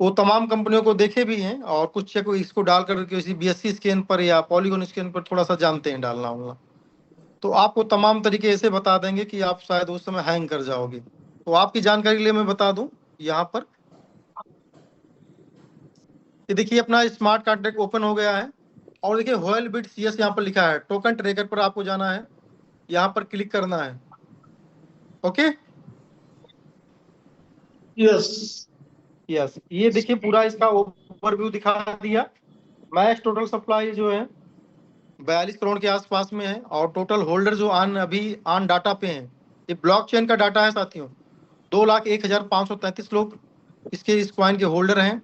वो तमाम कंपनियों को देखे भी हैं और कुछ को इसको डालकर किसी BSC स्कैन पर या पॉलीगॉन स्कैन पर थोड़ा सा जानते हैं डालना होगा, तो आपको तमाम तरीके ऐसे बता देंगे कि आप शायद उस समय हैंग कर जाओगे। तो आपकी जानकारी के लिए मैं बता दूं, यहाँ पर ये देखिए अपना स्मार्ट कॉन्ट्रैक्ट ओपन हो गया है और देखिए होयलबिट CS यहाँ पर लिखा है। टोकन ट्रेकर पर आपको जाना है, यहाँ पर क्लिक करना है। ओके यस यस, ये देखिए पूरा इसका ओवरव्यू दिखा दिया। मैक्स टोटल सप्लाई जो है 42 करोड़ के आसपास में है, और टोटल होल्डर जो अभी ऑन डाटा पे हैं, ये ब्लॉकचेन का डाटा है साथियों, 2,01,533 लोग इसके इस कॉइन के होल्डर हैं।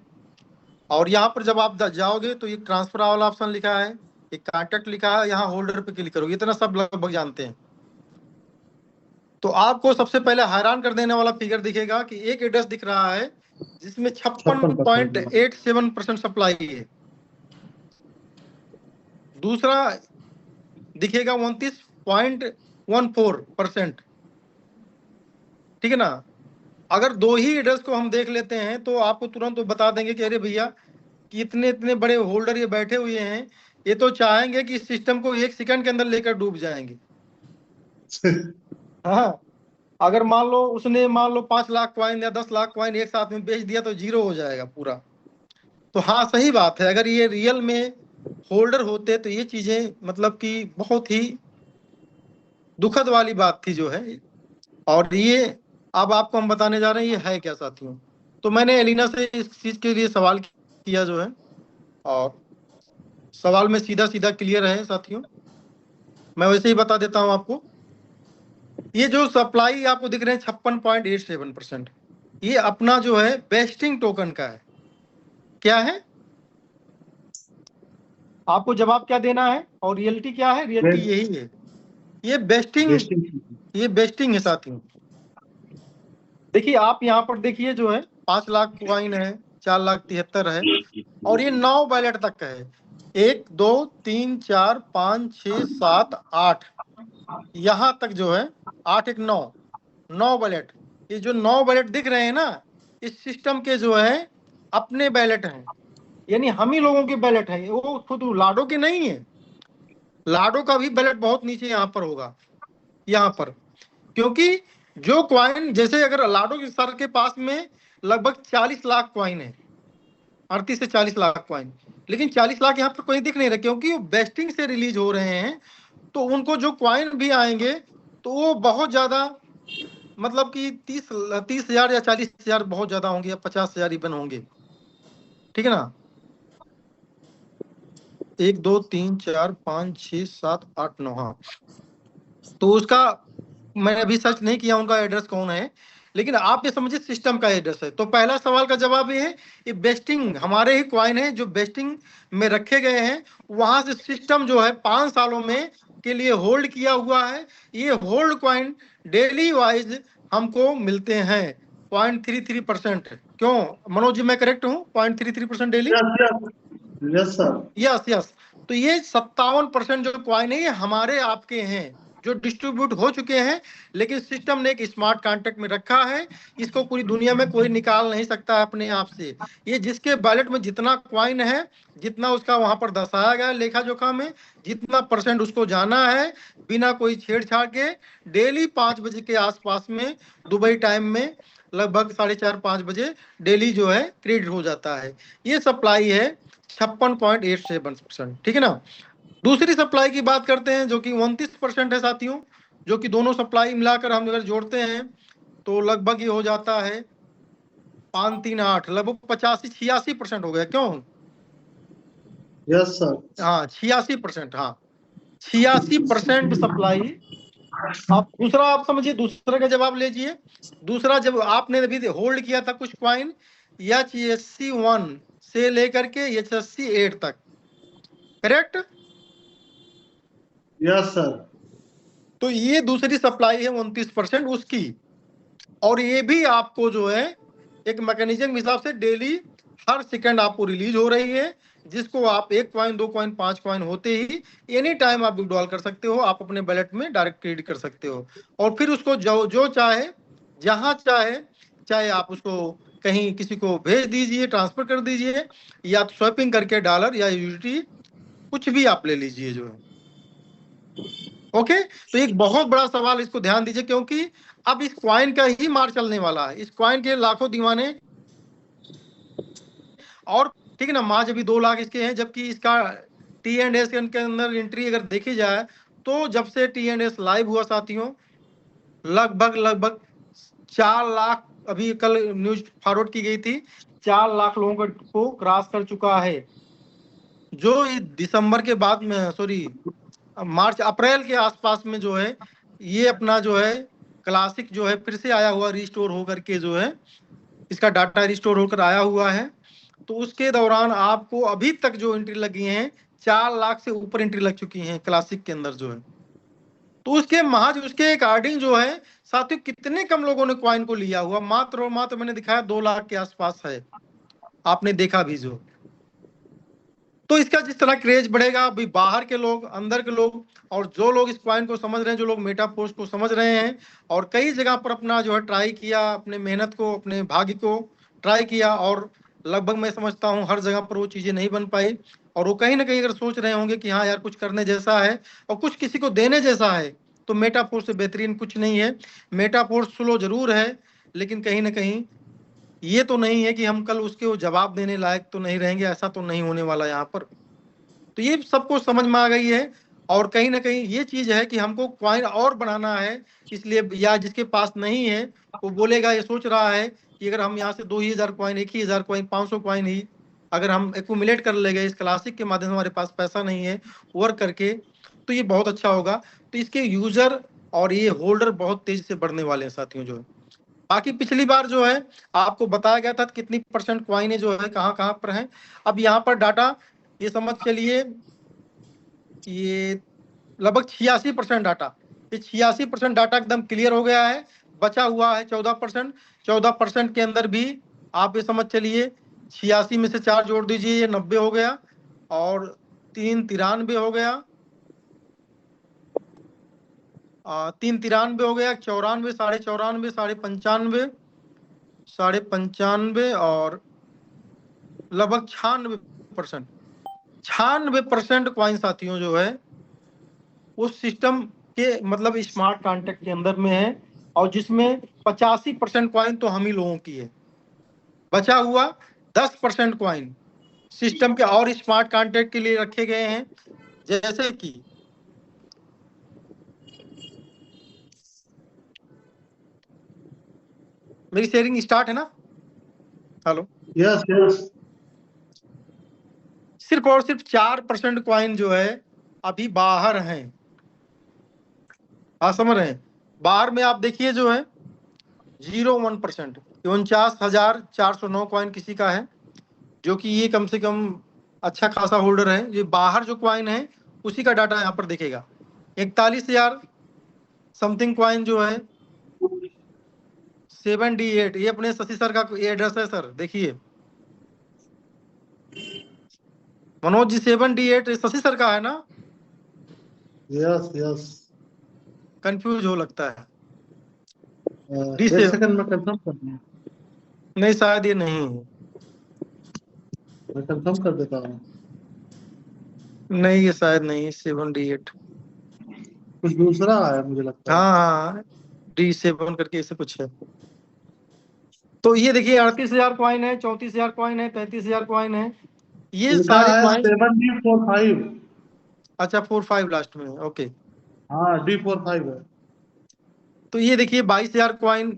और यहाँ पर जब आप जाओगे तो ये ट्रांसफर वाला ऑप्शन लिखा है, एक कॉन्टैक्ट लिखा है, यहाँ होल्डर पे क्लिक करोगे, इतना सब लगभग जानते हैं। तो आपको सबसे पहले हैरान कर देने वाला फिगर दिखेगा कि एक एड्रेस दिख रहा है जिसमें 56.87% सप्लाई है। दूसरा दिखेगा 29.14%, ठीक है ना। अगर दो ही एड्रेस को हम देख लेते हैं तो आपको तुरंत तो बता देंगे कि अरे भैया कि इतने इतने बड़े होल्डर ये बैठे हुए हैं, ये तो चाहेंगे कि इस सिस्टम को 1 सेकंड के अंदर लेकर डूब जाएंगे। हाँ, अगर मान लो उसने 5 लाख कॉइन या 10 लाख कॉइन एक साथ में बेच दिया तो जीरो हो जाएगा पूरा। तो हाँ, सही बात है, अगर ये रियल में होल्डर होते तो ये चीजें मतलब कि बहुत ही दुखद वाली बात थी जो है। और ये अब आपको हम बताने जा रहे हैं ये है क्या साथियों। तो मैंने एलिना से इस चीज के लिए सवाल किया जो है, और सवाल में सीधा सीधा क्लियर है साथियों, मैं वैसे ही बता देता हूं आपको। ये जो सप्लाई आपको दिख रहे हैं 56.87%, ये अपना जो है बेस्टिंग टोकन का है। क्या है, आपको जवाब क्या देना है, और रियलिटी क्या है, रियलिटी यही है, ये बेस्टिंग है साथियों। देखिए आप यहाँ पर देखिए जो है 5 लाख कॉइन है, 4,73,000 है, और ये 9 बैलेट तक का है, 1 2 3 4 5 6 7 8, यहाँ तक जो है 8 1 9 बैलेट। ये जो 9 बैलेट दिख रहे हैं ना, इस सिस्टम के जो है अपने बैलेट हैं, यानी हम ही लोगों के बैलेट हैं, वो खुद लाडो के नहीं है। लाडो का भी बैलेट बहुत नीचे यहाँ पर होगा, यहाँ पर, क्योंकि जो क्वाइन जैसे अगर लाडो के सर के पास में लगभग 40 लाख क्वाइन है, 38 से 40 लाख क्वाइन, लेकिन 40 लाख यहाँ पर कोई दिख नहीं रहा, क्योंकि वो बेस्टिंग से रिलीज हो रहे हैं। तो उनको जो क्वाइन भी आएंगे तो वो बहुत ज्यादा, मतलब कि 30,000 या 40,000 बहुत ज्यादा होंगे, या 50,000 इवन होंगे, ठीक है ना। 1 2 3 4 5 6 7 8 9, हाँ। तो उसका मैंने अभी सर्च नहीं किया उनका एड्रेस कौन है, लेकिन आप ये समझिए सिस्टम का एड्रेस है। तो पहला सवाल का जवाब ये है, ये बेस्टिंग हमारे ही क्वाइन है जो बेस्टिंग में रखे गए हैं, वहां से सिस्टम जो है 5 सालों में के लिए होल्ड किया हुआ है। ये होल्ड क्वाइन डेली वाइज हमको मिलते हैं 0.33%। क्यों मनोज जी, मैं करेक्ट हूँ? 0.33% daily. Yes sir, yes yes. तो ये 57% जो क्वाइन है ये हमारे आपके हैं, जो डिस्ट्रीब्यूट हो चुके हैं, लेकिन सिस्टम ने एक स्मार्ट कॉन्ट्रैक्ट में रखा है, इसको पूरी दुनिया में कोई निकाल नहीं सकता अपने आप से। ये जिसके बैलेट में जितना क्वाइन है, जितना उसका वहां पर दर्शाया गया लेखा जोखा में, जितना परसेंट उसको जाना है, बिना कोई छेड़छाड़ के डेली 5 बजे के आसपास में दुबई टाइम में लगभग 4:30 5 बजे डेली जो है क्रेडिट हो जाता है। ये सप्लाई है 56.87%, ठीक है ना। दूसरी सप्लाई की बात करते हैं जो कि 29% है साथियों, जो कि दोनों सप्लाई मिलाकर हम अगर जोड़ते हैं तो लगभग ये हो जाता है 5 3 8, लगभग 85-86% हो गया। क्यों? यस सर, हाँ 86%, हाँ 86% सप्लाई। अब दूसरा आप समझिए, दूसरे का जवाब लीजिए। दूसरा, जब आपने अभी होल्ड किया था कुछ क्वाइन HSC1 से लेकर के HSC8 तक, करेक्ट? Yes sir. तो ये दूसरी सप्लाई है 29% उसकी, और ये भी आपको जो है एक मैकेनिज्म हिसाब से डेली हर सेकंड आपको रिलीज हो रही है, जिसको आप 1 कॉइन 2 कॉइन 5 कॉइन होते ही एनी टाइम आप विड्रॉल कर सकते हो, आप अपने बैलेट में डायरेक्ट क्रेडिट कर सकते हो, और फिर उसको जो चाहे जहां चाहे, चाहे आप उसको कहीं किसी को भेज दीजिए, ट्रांसफर कर दीजिए, या तो स्वैपिंग करके डॉलर या यूएसडी कुछ भी आप ले लीजिए जो है। ओके, तो एक बहुत बड़ा सवाल, इसको ध्यान दीजिए, क्योंकि अब इस क्वाइन का ही मार चलने वाला है। इस क्वाइन के लाखों दीवाने, और ठीक है ना, मार्च अभी 2 लाख इसके हैं, जबकि इसका T&S के अंदर एंट्री अगर देखी जाए तो जब से T&S लाइव हुआ साथियों, लगभग 4 लाख, अभी कल न्यूज फॉरवर्ड की गई थी, 4 लाख लोगों को क्रॉस कर चुका है, जो दिसंबर के बाद में, सॉरी मार्च अप्रैल के आसपास में जो है ये अपना जो है क्लासिक जो है फिर से आया हुआ, रिस्टोर होकर के जो है इसका डाटा रिस्टोर होकर आया हुआ है। तो उसके दौरान आपको अभी तक जो एंट्री लगी हैं 4 लाख से ऊपर एंट्री लग चुकी हैं क्लासिक के अंदर जो है। तो उसके महज उसके अकॉर्डिंग जो है साथियों कितने कम लोगों ने कॉइन को लिया हुआ, मात्र और मात्र मैंने दिखाया 2 लाख के आसपास है, आपने देखा भी जो। तो इसका जिस तरह क्रेज बढ़ेगा, अभी बाहर के लोग, अंदर के लोग, और जो लोग इस कॉइन को समझ रहे हैं, जो लोग मेटापोस्ट को समझ रहे हैं और कई जगह पर अपना जो है ट्राई किया, अपने मेहनत को, अपने भाग्य को ट्राई किया, और लगभग मैं समझता हूँ हर जगह पर वो चीजें नहीं बन पाई, और वो कहीं ना कहीं अगर सोच रहे होंगे कि हाँ यार कुछ करने जैसा है और कुछ किसी को देने जैसा है, तो मेटापोस्ट से बेहतरीन कुछ नहीं है। मेटापोस्ट स्लो जरूर है, लेकिन कहीं ना कहीं ये तो नहीं है कि हम कल उसके जवाब देने लायक तो नहीं रहेंगे, ऐसा तो नहीं होने वाला यहाँ पर। तो ये सबको समझ में आ गई है, और कहीं ना कहीं ये चीज है कि हमको कॉइन और बनाना है, इसलिए, या जिसके पास नहीं है वो बोलेगा, ये सोच रहा है कि अगर हम यहाँ से 2000 कॉइन, 1000 कॉइन, 500 कॉइन ही अगर हम एक्यूमुलेट कर लेंगे इस क्लासिक के माध्यम से, हमारे पास पैसा नहीं है वर्क करके, तो ये बहुत अच्छा होगा। तो इसके यूजर और ये होल्डर बहुत तेजी से बढ़ने वाले हैं साथियों जो है। बाकी पिछली बार जो है आपको बताया गया था कितनी परसेंट कॉइन जो है कहाँ कहाँ पर है। अब यहाँ पर डाटा ये समझ चलिए, ये लगभग 86% डाटा, ये 86% डाटा एकदम क्लियर हो गया है। बचा हुआ है 14%। 14% के अंदर भी आप ये समझ चलिए 86 में से 4 जोड़ दीजिए, ये 90 हो गया, और 3 93 हो गया, 3 93 हो गया, 94, 94.5, 95, 95, और लगभग 96%। 96% कॉइन साथियों जो है उस सिस्टम के मतलब स्मार्ट कॉन्ट्रैक्ट के अंदर में है, और जिसमें 85% कॉइन तो हम ही लोगों की है। बचा हुआ 10% कॉइन सिस्टम के और स्मार्ट कॉन्ट्रैक्ट के लिए रखे गए हैं, जैसे कि मेरी शेयरिंग स्टार्ट है ना? Hello, yes yes. सिर्फ और सिर्फ 4% कॉइन जो है अभी बाहर हैं। आप समझ रहे हैं? बाहर में आप देखिए जो है 0.1%, 49,409 कॉइन किसी का है, जो कि ये कम से कम अच्छा खासा होल्डर है। ये बाहर जो कॉइन है उसी का डाटा यहाँ पर दिखेगा। 41,000 समथिंग कॉइन जो है 7D8, ये अपने शशि सर का एड्रेस है सर, देखिए मनोज जी, 7D8 शशि सर का है ना? Yes yes. कंफ्यूज हो लगता है। एक सेकंड में कंफर्म कर दूं, नहीं शायद ये नहीं है, मैं कंफर्म कर देता हूँ। नहीं ये शायद नहीं, 7D8 कुछ दूसरा है मुझे लगता है। हाँ D7 करके ऐसे कुछ है। तो ये देखिए 38,000 कॉइन है, 34,000 कॉइन है, 33,000 कॉइन है, ये इनका सारे है कॉइन। 7D45। अच्छा 45 लास्ट में, ओके। हाँ D45 है। तो ये देखिए 22,000 कॉइन,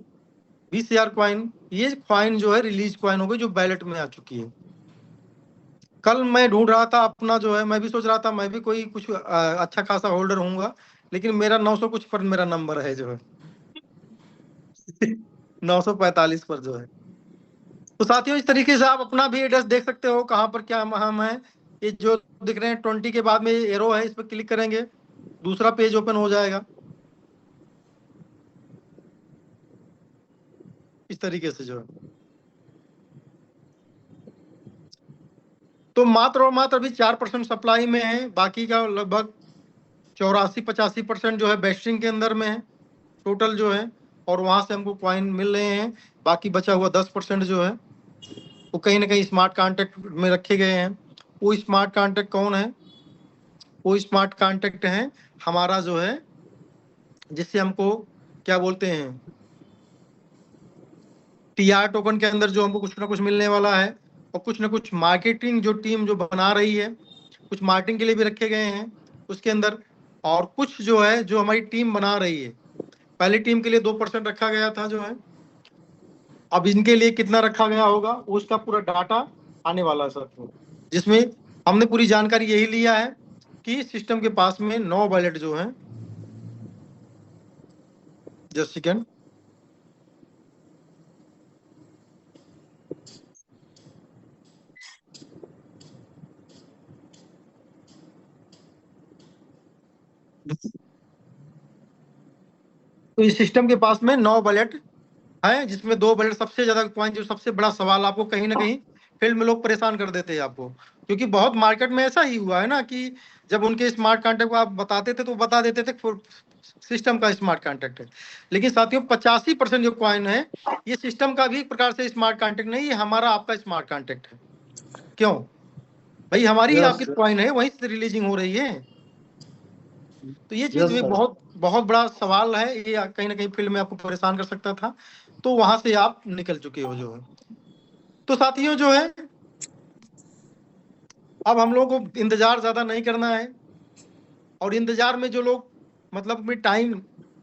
20,000 कॉइन, ये कॉइन जो है रिलीज कॉइन हो गई, जो बैलेट में आ चुकी है। कल मैं ढूंढ रहा था अपना जो है, मैं भी सोच रहा था मैं भी कोई कुछ अच्छा खासा होल्डर होऊंगा, लेकिन मेरा 900 कुछ पर मेरा नंबर है जो है 945 पर जो है। तो साथियों इस तरीके से आप अपना भी एड्रेस देख सकते हो कहाँ पर क्या हम है। ये जो दिख रहे हैं 20 के बाद में एरो है, इस पर क्लिक करेंगे दूसरा पेज ओपन हो जाएगा इस तरीके से जो है। तो मात्र और मात्र अभी 4% सप्लाई में है, बाकी का लगभग 84-85% जो है बेस्टिंग के अंदर में है टोटल जो है, और वहां से हमको कॉइन मिल रहे हैं। बाकी बचा हुआ 10% जो है वो कहीं ना कहीं स्मार्ट कॉन्ट्रैक्ट में रखे गए हैं। वो स्मार्ट कॉन्ट्रैक्ट कौन है? वो स्मार्ट कॉन्ट्रैक्ट है हमारा जो है, जिससे हमको क्या बोलते हैं, TR टोकन के अंदर जो हमको कुछ ना कुछ मिलने वाला है, और कुछ ना कुछ मार्केटिंग जो टीम जो बना रही है, कुछ मार्केटिंग के लिए भी रखे गए हैं उसके अंदर, और कुछ जो है जो हमारी टीम बना रही है पहली टीम के लिए 2% रखा गया था जो है, अब इनके लिए कितना रखा गया होगा उसका पूरा डाटा आने वाला है साथियों, जिसमें हमने पूरी जानकारी यही लिया है कि सिस्टम के पास में 9 बैलेट जो है, जस्ट सेकेंड, तो इस सिस्टम के पास में 9 बैलेट है, जिसमें 2 बैलेट सबसे ज्यादा पॉइंट, जो सबसे बड़ा सवाल आपको कहीं ना कहीं फील्ड में लोग परेशान कर देते हैं आपको, क्योंकि बहुत मार्केट में ऐसा ही हुआ है ना कि जब उनके स्मार्ट कॉन्ट्रैक्ट को आप बताते थे तो बता देते थे सिस्टम का स्मार्ट कॉन्ट्रैक्ट है, लेकिन साथियों 85% जो कॉइन है ये सिस्टम का भी एक प्रकार से स्मार्ट कॉन्ट्रैक्ट नहीं, ये हमारा आपका स्मार्ट कॉन्ट्रैक्ट है। क्यों भाई, हमारी ही आपकी कॉइन है, वहीं से रिलीजिंग हो रही है। तो ये चीज भी बहुत बहुत बड़ा सवाल है, ये कहीं ना कहीं फील्ड में आपको परेशान कर सकता था, तो वहां से आप निकल चुके हो जो है। तो साथियों जो है अब हम लोगों को इंतजार ज्यादा नहीं करना है, और इंतजार में जो लोग मतलब में टाइम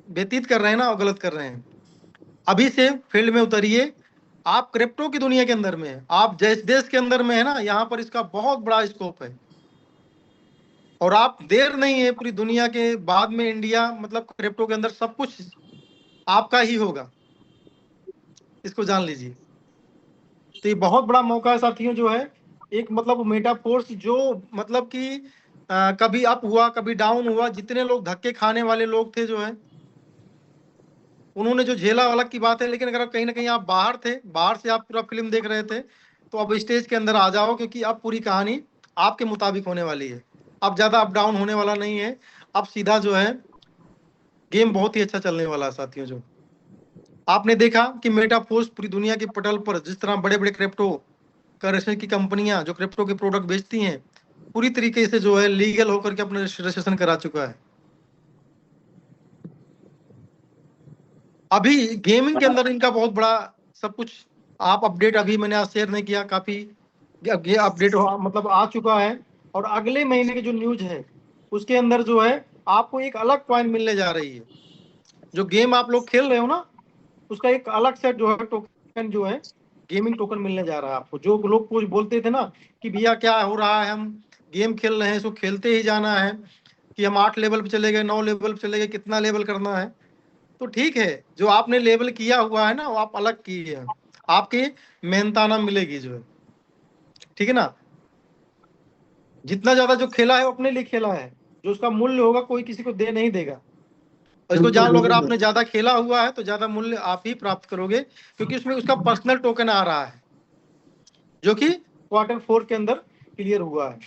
व्यतीत कर रहे हैं ना, वो गलत कर रहे हैं। अभी से फील्ड में उतरिए, आप क्रिप्टो की दुनिया के अंदर में है, आप जिस देश के अंदर में है ना, यहाँ पर इसका बहुत बड़ा स्कोप है, और आप देर नहीं है, पूरी दुनिया के बाद में इंडिया मतलब क्रिप्टो के अंदर सब कुछ आपका ही होगा, इसको जान लीजिए। तो ये बहुत बड़ा मौका है साथियों जो है, एक मतलब मेटाफोर्स जो मतलब कि कभी अप हुआ कभी डाउन हुआ, जितने लोग धक्के खाने वाले लोग थे जो है, उन्होंने जो झेला अलग की बात है, लेकिन अगर आप कहीं ना कहीं आप बाहर थे, बाहर से आप पूरा फिल्म देख रहे थे, तो अब स्टेज के अंदर आ जाओ, क्योंकि अब पूरी कहानी आपके मुताबिक होने वाली है, अब ज्यादा अप डाउन होने वाला नहीं है, अब सीधा जो है गेम बहुत ही अच्छा चलने वाला है साथियों। जो आपने देखा कि मेटाफोर्स पूरी दुनिया के पटल पर जिस तरह बड़े बड़े क्रिप्टो करेंसी की कंपनियां जो क्रिप्टो के प्रोडक्ट बेचती हैं, पूरी तरीके से जो है लीगल होकर के अपना रजिस्ट्रेशन करा चुका है। अभी गेमिंग के अंदर इनका बहुत बड़ा सब कुछ आप अपडेट अभी मैंने आज शेयर नहीं किया, काफी ये अपडेट मतलब आ चुका है, और अगले महीने की जो न्यूज है उसके अंदर जो है आपको एक अलग कॉइन मिलने जा रही है। जो गेम आप लोग खेल रहे हो ना, उसका एक अलग सेट जो है टोकन जो है गेमिंग टोकन मिलने जा रहा है आपको। जो लोग कुछ बोलते थे ना कि भैया क्या हो रहा है, हम गेम खेल रहे हैं, इसको खेलते ही जाना है, कि हम 8 लेवल पे चले गए, 9 लेवल पे चले गए, कितना लेवल करना है, तो ठीक है, जो आपने लेवल किया हुआ है ना वो आप अलग किए हैं, आपके मेहनताना मिलेगी जो है, ठीक है ना। जितना ज्यादा जो खेला है वो अपने लिए खेला है, जो उसका मूल्य होगा कोई किसी को दे नहीं देगा। और इसको जान लो, अगर आपने ज्यादा खेला हुआ है तो ज्यादा मूल्य आप ही प्राप्त करोगे, क्योंकि उसमें उसका पर्सनल टोकन आ रहा है, जो कि Q4 के अंदर क्लियर हुआ है।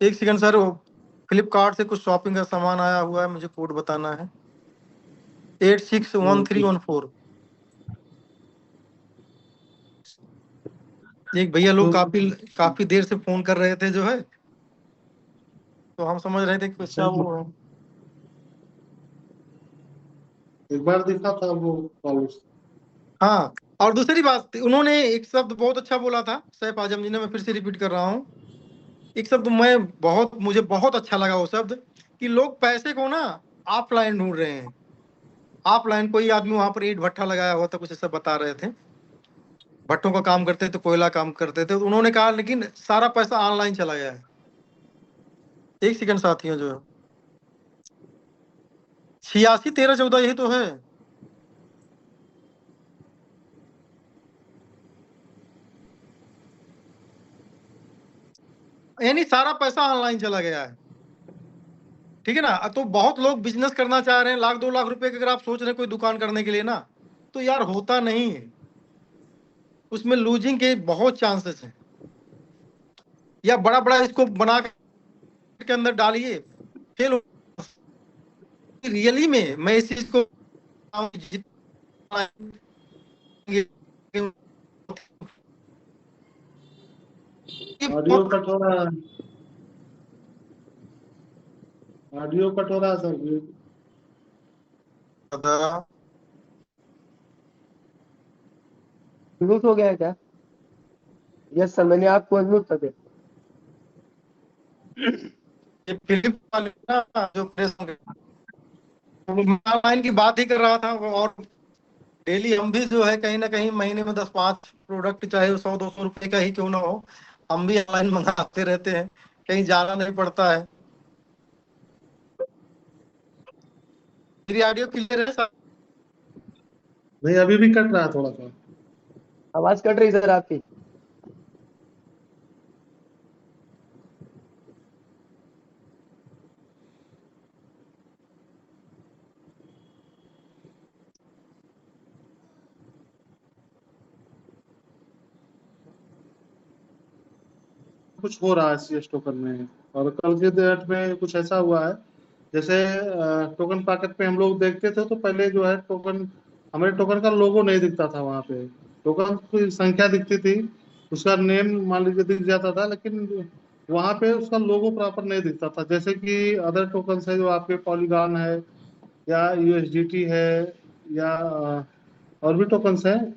एक सेकंड सर, वो फ्लिपकार्ट से कुछ शॉपिंग का सामान आया हुआ है, मुझे कोड बताना है 861314। एक भैया लोग काफी काफी देर से फोन कर रहे थे जो है, तो हम समझ रहे थे कि अच्छा वो है। एक बार दिखा था वो। हाँ, और दूसरी बात, उन्होंने एक शब्द बहुत अच्छा बोला था सैफ आजम जी ने, मैं फिर से रिपीट कर रहा हूँ, एक शब्द मुझे बहुत अच्छा लगा वो शब्द, कि लोग पैसे को ना ऑफलाइन ढूंढ रहे हैं। ऑफलाइन कोई आदमी वहां पर ईंट भट्ठा लगाया हुआ था, कुछ ऐसा बता रहे थे, भट्टों का काम करते थे, कोयला काम करते थे, तो उन्होंने कहा लेकिन सारा पैसा ऑनलाइन चला गया है। एक सेकंड साथियों, जो है 861314 यही तो है। यानी सारा पैसा ऑनलाइन चला गया है, ठीक है ना। तो बहुत लोग बिजनेस करना चाह रहे हैं, 1-2 लाख रुपए के अगर आप सोच रहे हैं कोई दुकान करने के लिए ना, तो यार होता नहीं है, उसमें लूजिंग के बहुत चांसेस हैं। या बड़ा बड़ा इसको बना के अंदर डालिए, फेल। रियली में मैं इस चीज को जितना ऑडियो कट हो रहा है, ऑडियो कट हो रहा है सर। म्यूट हो गया है क्या? यस सर, मैंने आपको अनम्यूट कर दिया। ये फिलिप वाले ना जो प्रेस ऑनलाइन की बात ही कर रहा था और डेली हम भी जो है कहीं ना कहीं महीने में 10-5 प्रोडक्ट चाहे 100-200 रुपए का ही क्यों ना हो, हम भी ऑनलाइन मंगाते रहते हैं, कहीं जाना नहीं पड़ता है। मेरी ऑडियो क्लियर है सर? नहीं, अभी भी कट रहा है थोड़ा सा। आवाज कट रही सर आपकी। कुछ हो रहा है CS टोकन में, और कल के डेट में कुछ ऐसा हुआ है, जैसे टोकन पैकेट पे हम लोग देखते थे तो पहले जो है टोकन, हमारे टोकन का लोगो नहीं दिखता था वहां पे। टोकन की संख्या दिखती थी, उसका नेम मान लीजिए दिख जाता था, लेकिन वहां पे उसका लोगो प्रॉपर नहीं दिखता था। जैसे कि अदर टोकन है जो आपके पॉलीगॉन है या USDT है या और भी टोकन्स हैं,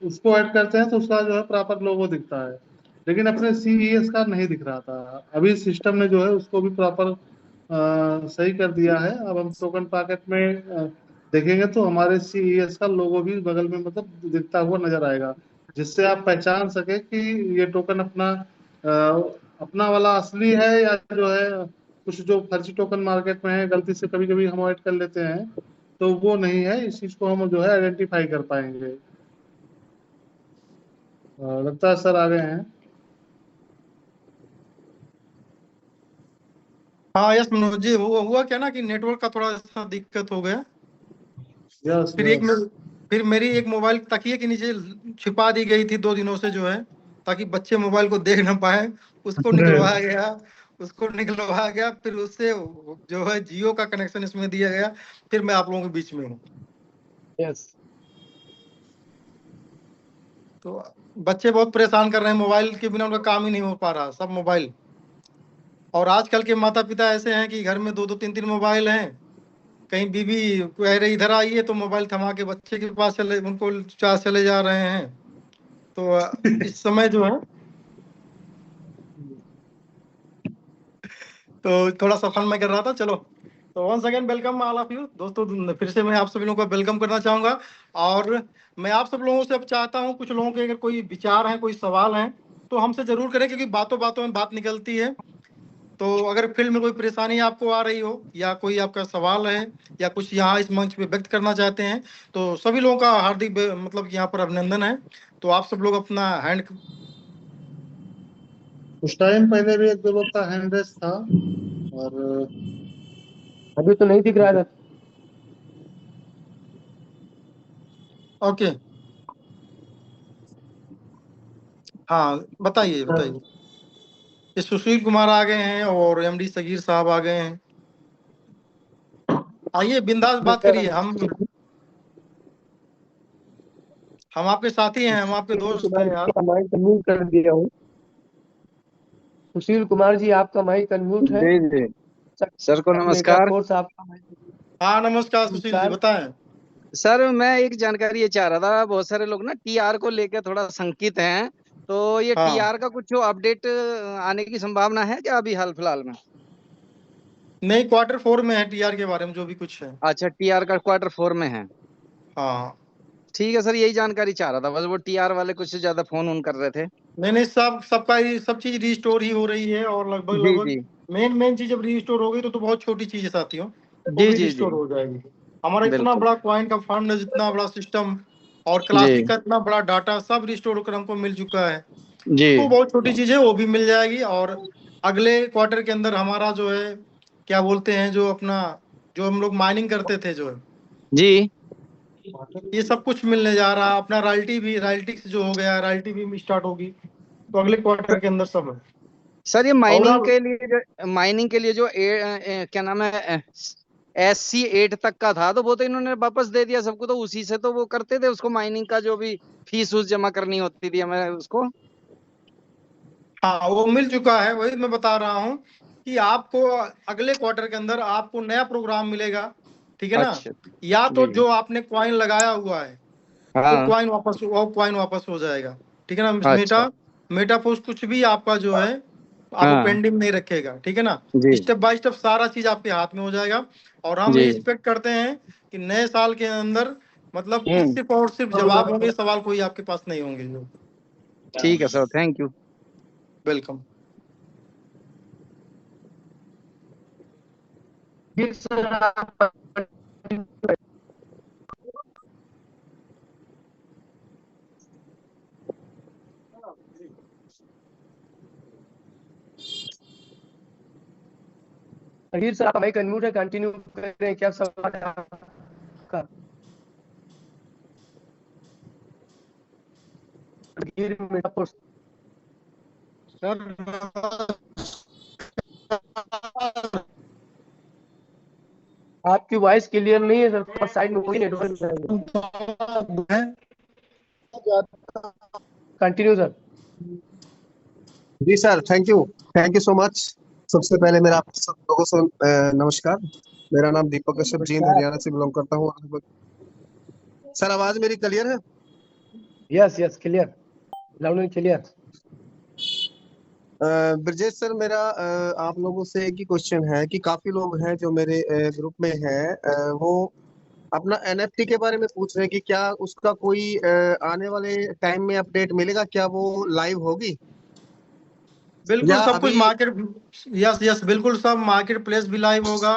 उसको ऐड करते हैं तो उसका जो है प्रॉपर लोगो दिखता है, लेकिन अपने CES का नहीं दिख रहा था। अभी सिस्टम ने जो है उसको भी प्रॉपर सही कर दिया है। अब हम टोकन पैकेट में देखेंगे तो हमारे CES का लोगो भी बगल में मतलब दिखता हुआ नजर आएगा, जिससे आप पहचान सके कि ये टोकन अपना अपना वाला असली है या जो है कुछ जो फर्जी टोकन मार्केट में है, गलती से कभी कभी हम ऐड कर लेते हैं, तो वो नहीं है। इस चीज को हम जो है आइडेंटिफाई कर पाएंगे। लगता है सर आ गए हैं। हाँ यस मनोज जी, हुआ क्या ना कि नेटवर्क का थोड़ा सा दिक्कत हो गया। यस फिर यस। फिर मेरी एक मोबाइल तकिए के नीचे छिपा दी गई थी 2 दिनों से जो है, ताकि बच्चे मोबाइल को देख ना पाए। उसको निकलवाया गया, फिर उससे जो है जियो का कनेक्शन इसमें दिया गया। फिर मैं आप लोगों के बीच में हूँ। यस। तो बच्चे बहुत परेशान कर रहे हैं, मोबाइल के बिना उनका काम ही नहीं हो पा रहा, सब मोबाइल। और आजकल के माता पिता ऐसे हैं कि घर में 2-2 3-3 मोबाइल हैं। कहीं बीबी कह रही इधर आइए तो मोबाइल थमा के बच्चे के पास चले, उनको चार चले जा रहे हैं। तो इस समय जो है तो थोड़ा सा फन मैं कर रहा था। चलो, तो once again welcome all of you दोस्तों, फिर से मैं आप सभी लोगों को वेलकम करना चाहूंगा। और मैं आप सब लोगों से अब चाहता हूं, कुछ लोगों के अगर कोई विचार हैं, कोई सवाल हैं, तो हमसे जरूर करें, क्योंकि बातों बातों में बात निकलती है। तो अगर फील्ड में कोई परेशानी आपको आ रही हो या कोई आपका सवाल है या कुछ यहाँ इस मंच पे व्यक्त करना चाहते हैं, तो सभी लोगों का हार्दिक मतलब यहाँ पर अभिनंदन है। तो आप सब लोग अपना हैंड। कुछ टाइम पहले भी एक दो लोग का हैंड रेस था, और अभी तो नहीं दिख रहा था। ओके, हाँ बताइए बताइए। ये सुशील कुमार आ गए हैं और MD सगीर साहब आ गए हैं। आइए बिंदास बात करिए, हम आपके साथी हैं, हम आपके दोस्त हैं यार। माइक अनम्यूट कर दिया हूँ। सुशील कुमार जी आपका माइक अनम्यूट है। जी जी सर को मेगा नमस्कार। कोर्स आपका माइक। हाँ नमस्कार सुशील जी, बताएं। सर मैं एक जानकारी ये चाह रहा था, बहुत सारे लोग ना TR को लेकर थोड़ा शंकित हैं, तो ये हाँ TR का कुछ अपडेट आने की संभावना है क्या अभी हाल फिलहाल में? नहीं, Q4 में है TR के बारे में जो भी कुछ है। अच्छा, TR का Q4 में है। हाँ ठीक है सर, यही जानकारी चाह रहा था बस, वो TR वाले कुछ ज्यादा फोन ऑन कर रहे थे। नहीं नहीं, सब चीज रिस्टोर ही हो रही है, और लगभग जी लगभग जी मेन चीज जब रिस्टोर हो गई तो बहुत छोटी चीज है साथियों, वो जी भी जी जी रिस्टोर हो जाएगी। हमारा इतना बिल्कुल। बड़ा क्वाइन का फंड, जितना बड़ा सिस्टम और जी क्लासिक का इतना बड़ा डाटा सब रिस्टोर होकर हमको मिल चुका है। जी तो बहुत छोटी चीज है, वो भी मिल जाएगी। और अगले क्वार्टर के अंदर हमारा जो है क्या बोलते हैं, जो अपना जो हम लोग माइनिंग करते थे जो है, जी। ये सब कुछ मिलने जा रहा है। अपना रॉयल्टी जो हो गया, रॉयल्टी भी स्टार्ट होगी। तो अगले क्वार्टर के अंदर सब है। सर ये और माइनिंग के लिए जो क्या नाम है, SC8 तक का था, तो वो तो इन्होंने वापस दे दिया सबको, तो उसी से तो वो करते थे उसको, माइनिंग का जो भी फीस उस जमा करनी होती थी हमें उसको। हाँ वो मिल चुका है, वही मैं बता रहा हूँ कि आपको अगले क्वार्टर के अंदर आपको नया प्रोग्राम मिलेगा, ठीक है ना। अच्छा। या तो जी। जो आपने क्वाइन लगाया हुआ है हाँ। वो क्वाइन वापस हो जाएगा, ठीक है ना। अच्छा। मेटापोस्ट कुछ भी आपका जो है आपको हाँ पेंडिंग नहीं रखेगा, ठीक है ना। जी स्टेप बाय स्टेप सारा चीज आपके हाथ में हो जाएगा। और हम जी एक्सपेक्ट करते हैं कि नए साल के अंदर मतलब हम्म सिर्फ और सिर्फ जवाब होंगे, सवाल कोई आपके पास नहीं होंगे। जो ठीक है सर, थैंक यू। वेलकम। जी सर आप रणवीर सर, आप माइक अनम्यूट है, कंटिन्यू करें, क्या सवाल है आपका? रणवीर मिर्जापुर। सर आपकी वॉइस क्लियर नहीं है सर, थोड़ा साइड में कोई नेटवर्क। Continue sir. जी sir, thank you so much. सबसे पहले मेरा आप सब लोगों से नमस्कार। मेरा नाम दीपक कश्यप, जींद हरियाणा से बिलोंग करता हूँ। सर आवाज मेरी क्लियर है? Yes yes, clear, loud and clear. Brajesh sir, मेरा आप लोगों से एक ही क्वेश्चन है कि काफी लोग हैं जो मेरे ग्रुप में हैं, वो अपना एनएफटी के बारे में पूछ रहे हैं कि क्या उसका कोई आने वाले टाइम में अपडेट मिलेगा, क्या वो लाइव होगी बिल्कुल या सब कुछ अभी? मार्केट, यस यस बिल्कुल सब मार्केट प्लेस भी लाइव होगा।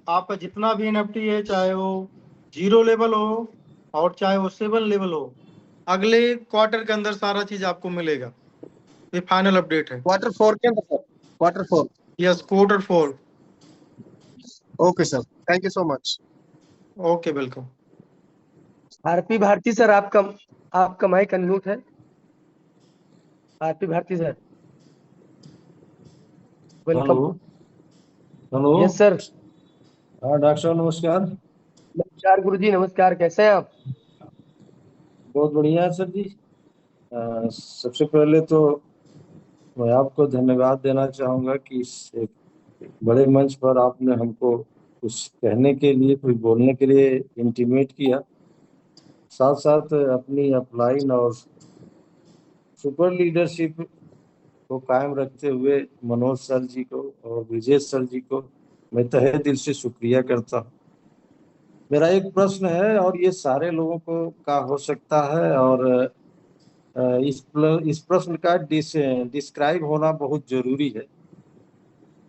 आपका जितना भी एनएफटी है, चाहे वो 0 लेवल हो और चाहे वो 7 लेवल हो, अगले क्वार्टर के अंदर सारा चीज आपको मिलेगा। ये फाइनल अपडेट है। Q4 के अंदर सर? Q4। Yes, Q4। Okay sir, thank you so much. Okay, welcome. RP Bharti sir, आपका माइक अनम्यूट है। RP Bharti sir, welcome. Hello. Hello. Yes sir. हाँ डॉक्टर साहब नमस्कार। नमस्कार गुरुजी, नमस्कार, कैसे हैं आप? बहुत बढ़िया है सर जी। सबसे पहले तो मैं आपको धन्यवाद देना चाहूँगा कि इस एक बड़े मंच पर आपने हमको कुछ कहने के लिए, कुछ बोलने के लिए इंटीमेट किया। साथ साथ अपनी अपलाइन और सुपर लीडरशिप को कायम रखते हुए मनोज सर जी को और ब्रिजेश सर जी को मैं तहे दिल से शुक्रिया करता हूँ। मेरा एक प्रश्न है और ये सारे लोगों को का हो सकता है, और इस प्रश्न का डिस्क्राइब होना बहुत जरूरी है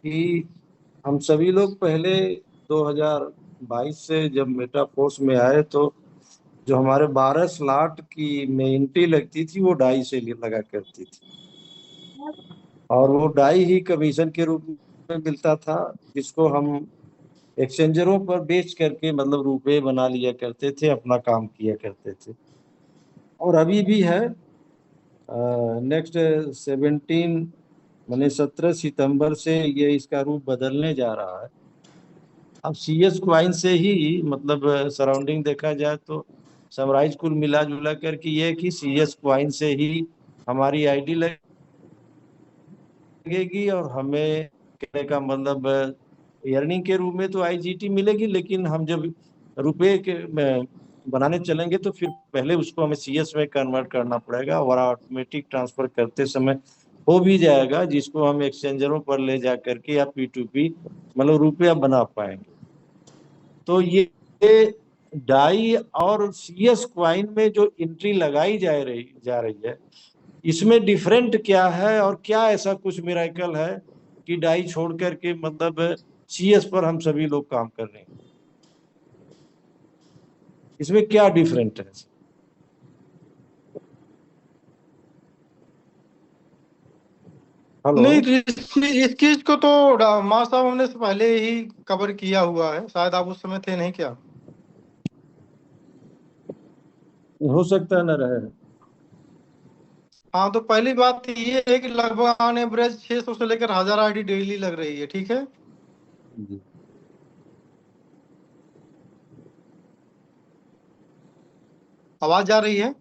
कि हम सभी लोग पहले 2022 से जब मेटाफोर्स में आए तो जो हमारे 12 स्लॉट की में एंट्री लगती थी वो डाई से लगा करती थी, और वो डाई ही कमीशन के रूप में मिलता था, जिसको हम एक्सचेंजरों पर बेच करके मतलब रुपए बना लिया करते थे, अपना काम किया करते थे। और अभी भी है। नेक्स्ट 17 सितंबर से ये इसका रूप बदलने जा रहा है। अब सीएस क्वाइन से ही मतलब सराउंडिंग देखा जाए तो समराइज कुल मिला जुला कर कि ये कि सीएस क्वाइन से ही हमारी आईडी लगेगी, और हमें कहने का मतलब अर्निंग के रूप में तो आईजीटी मिलेगी, लेकिन हम जब रुपए के बनाने चलेंगे तो फिर पहले उसको हमें सीएस में कन्वर्ट करना पड़ेगा, और ऑटोमेटिक ट्रांसफर करते समय हो भी जाएगा, जिसको हम एक्सचेंजरों पर ले जा करके या P2P मतलब रुपया बना पाएंगे। तो ये डाई और सीएस क्वाइन में जो एंट्री लगाई जा रही है, इसमें डिफरेंट क्या है, और क्या ऐसा कुछ मिरेकल है कि डाई छोड़ करके मतलब सीएस पर हम सभी लोग काम कर रहे हैं? इसमें क्या डिफरेंट है? हेलो। नहीं, इस चीज को तो माँ साहब हमने से पहले ही कवर किया हुआ है, शायद आप उस समय थे नहीं क्या? हो सकता है न रहे। हाँ, तो पहली बात तो ये है कि लगभग ऑन एवरेज 600 से लेकर 1000 आईडी डेली लग रही है, ठीक है। जी। आवाज जा रही है?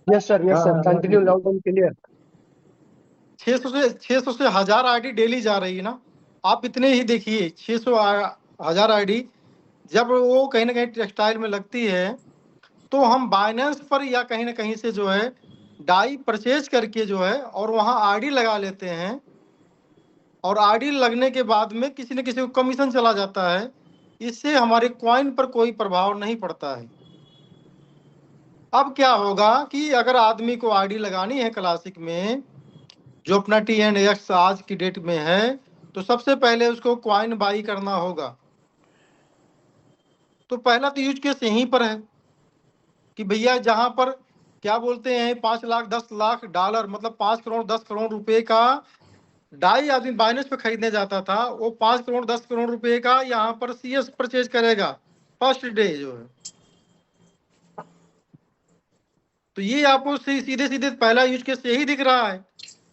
Yes sir, yes sir, continue, loud and clear. 600 से 1000 आईडी डेली जा रही है ना। आप इतने ही देखिए, 600 1000 आईडी जब वो कहीं ना कहीं टेक्सटाइल में लगती है, तो हम बाइनेंस पर या कहीं ना कहीं से जो है डाई परचेज करके जो है और वहाँ आईडी लगा लेते हैं, और आरडी लगने के बाद में किसी न किसी को कमीशन चला जाता है। इससे हमारे कॉइन पर कोई प्रभाव नहीं पड़ता है। अब क्या होगा कि अगर आदमी को आरडी लगानी है क्लासिक में, जो अपना TNX आज की डेट में है, तो सबसे पहले उसको कॉइन बाई करना होगा। तो पहला तो यूज केस यहीं पर है कि भैया जहां पर क्या बोलते हैं 5 लाख 10 लाख डॉलर मतलब 5 करोड़ 10 करोड़ रुपए का डाई आदमी बाइनेंस पे खरीदने जाता था, वो 5 करोड़ 10 करोड़ रुपए का यहाँ पर CS परचेज करेगा फर्स्ट डे जो है। तो ये आपको सीधे सीधे पहला यूज केस यही दिख रहा है।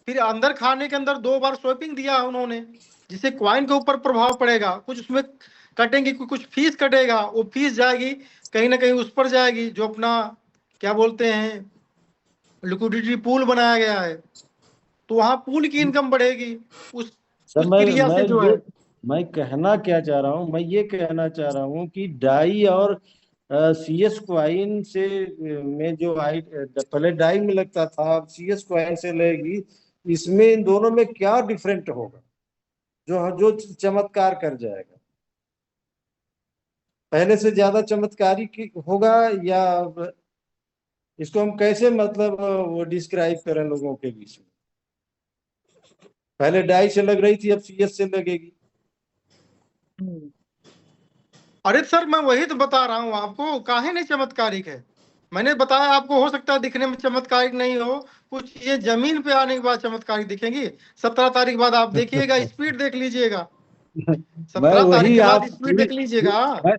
फिर अंदर खाने के अंदर 2 बार स्वैपिंग दिया उन्होंने, जिससे क्वाइन के ऊपर प्रभाव पड़ेगा। कुछ उसमें कटेंगे, कुछ फीस कटेगा, वो फीस जाएगी कहीं ना कहीं उस पर जाएगी जो अपना क्या बोलते हैं लिक्विडिटी पूल बनाया गया है, तो वहां पूल की इनकम बढ़ेगी उस क्रिया से जो है। मैं कहना क्या चाह रहा हूँ, मैं ये कहना चाह रहा हूँ कि डाई और CS क्वाइन से में जो पहले डाई में लगता था, CS क्वाइन से लेगी, इसमें इन दोनों में क्या डिफरेंट होगा जो जो चमत्कार कर जाएगा? पहले से ज्यादा चमत्कारी होगा, या इसको हम कैसे मतलब वो डिस्क्राइब करें लोगों के बीच में? पहले डाई से लग रही थी, अब CS से लगेगी। अरे सर मैं वही तो बता रहा हूँ आपको, काहे नहीं चमत्कारिक है। मैंने बताया आपको, हो सकता है दिखने में चमत्कारिक नहीं हो, कुछ ये जमीन पे आने के बाद चमत्कारिक दिखेंगी। 17 तारीख बाद आप देखिएगा, स्पीड देख लीजिएगा। 17 तारीख के बाद स्पीड देख लीजिएगा।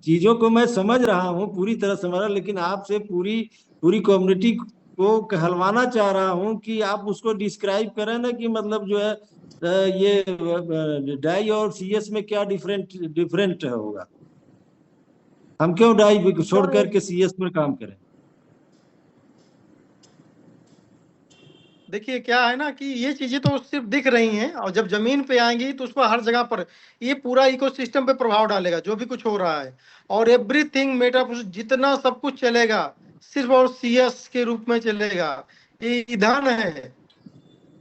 चीजों को मैं समझ रहा हूँ, पूरी तरह समझ रहा हूँ, लेकिन आपसे पूरी कम्युनिटी को कहलवाना चाह रहा हूँ कि आप उसको डिस्क्राइब करें ना, कि मतलब जो है ये डाई और CS में क्या डिफरेंट होगा। हम क्यों डाई छोड़ करके CS पर काम करें? देखिए क्या है ना कि ये चीजें तो सिर्फ दिख रही हैं, और जब जमीन पे आएंगी तो उस पर हर जगह पर ये पूरा इकोसिस्टम पे प्रभाव डालेगा जो भी कुछ हो रहा है। और एवरीथिंग मेटाफिजिक्स जितना सब कुछ चलेगा सिर्फ और CS के रूप में चलेगा। ये ईंधन है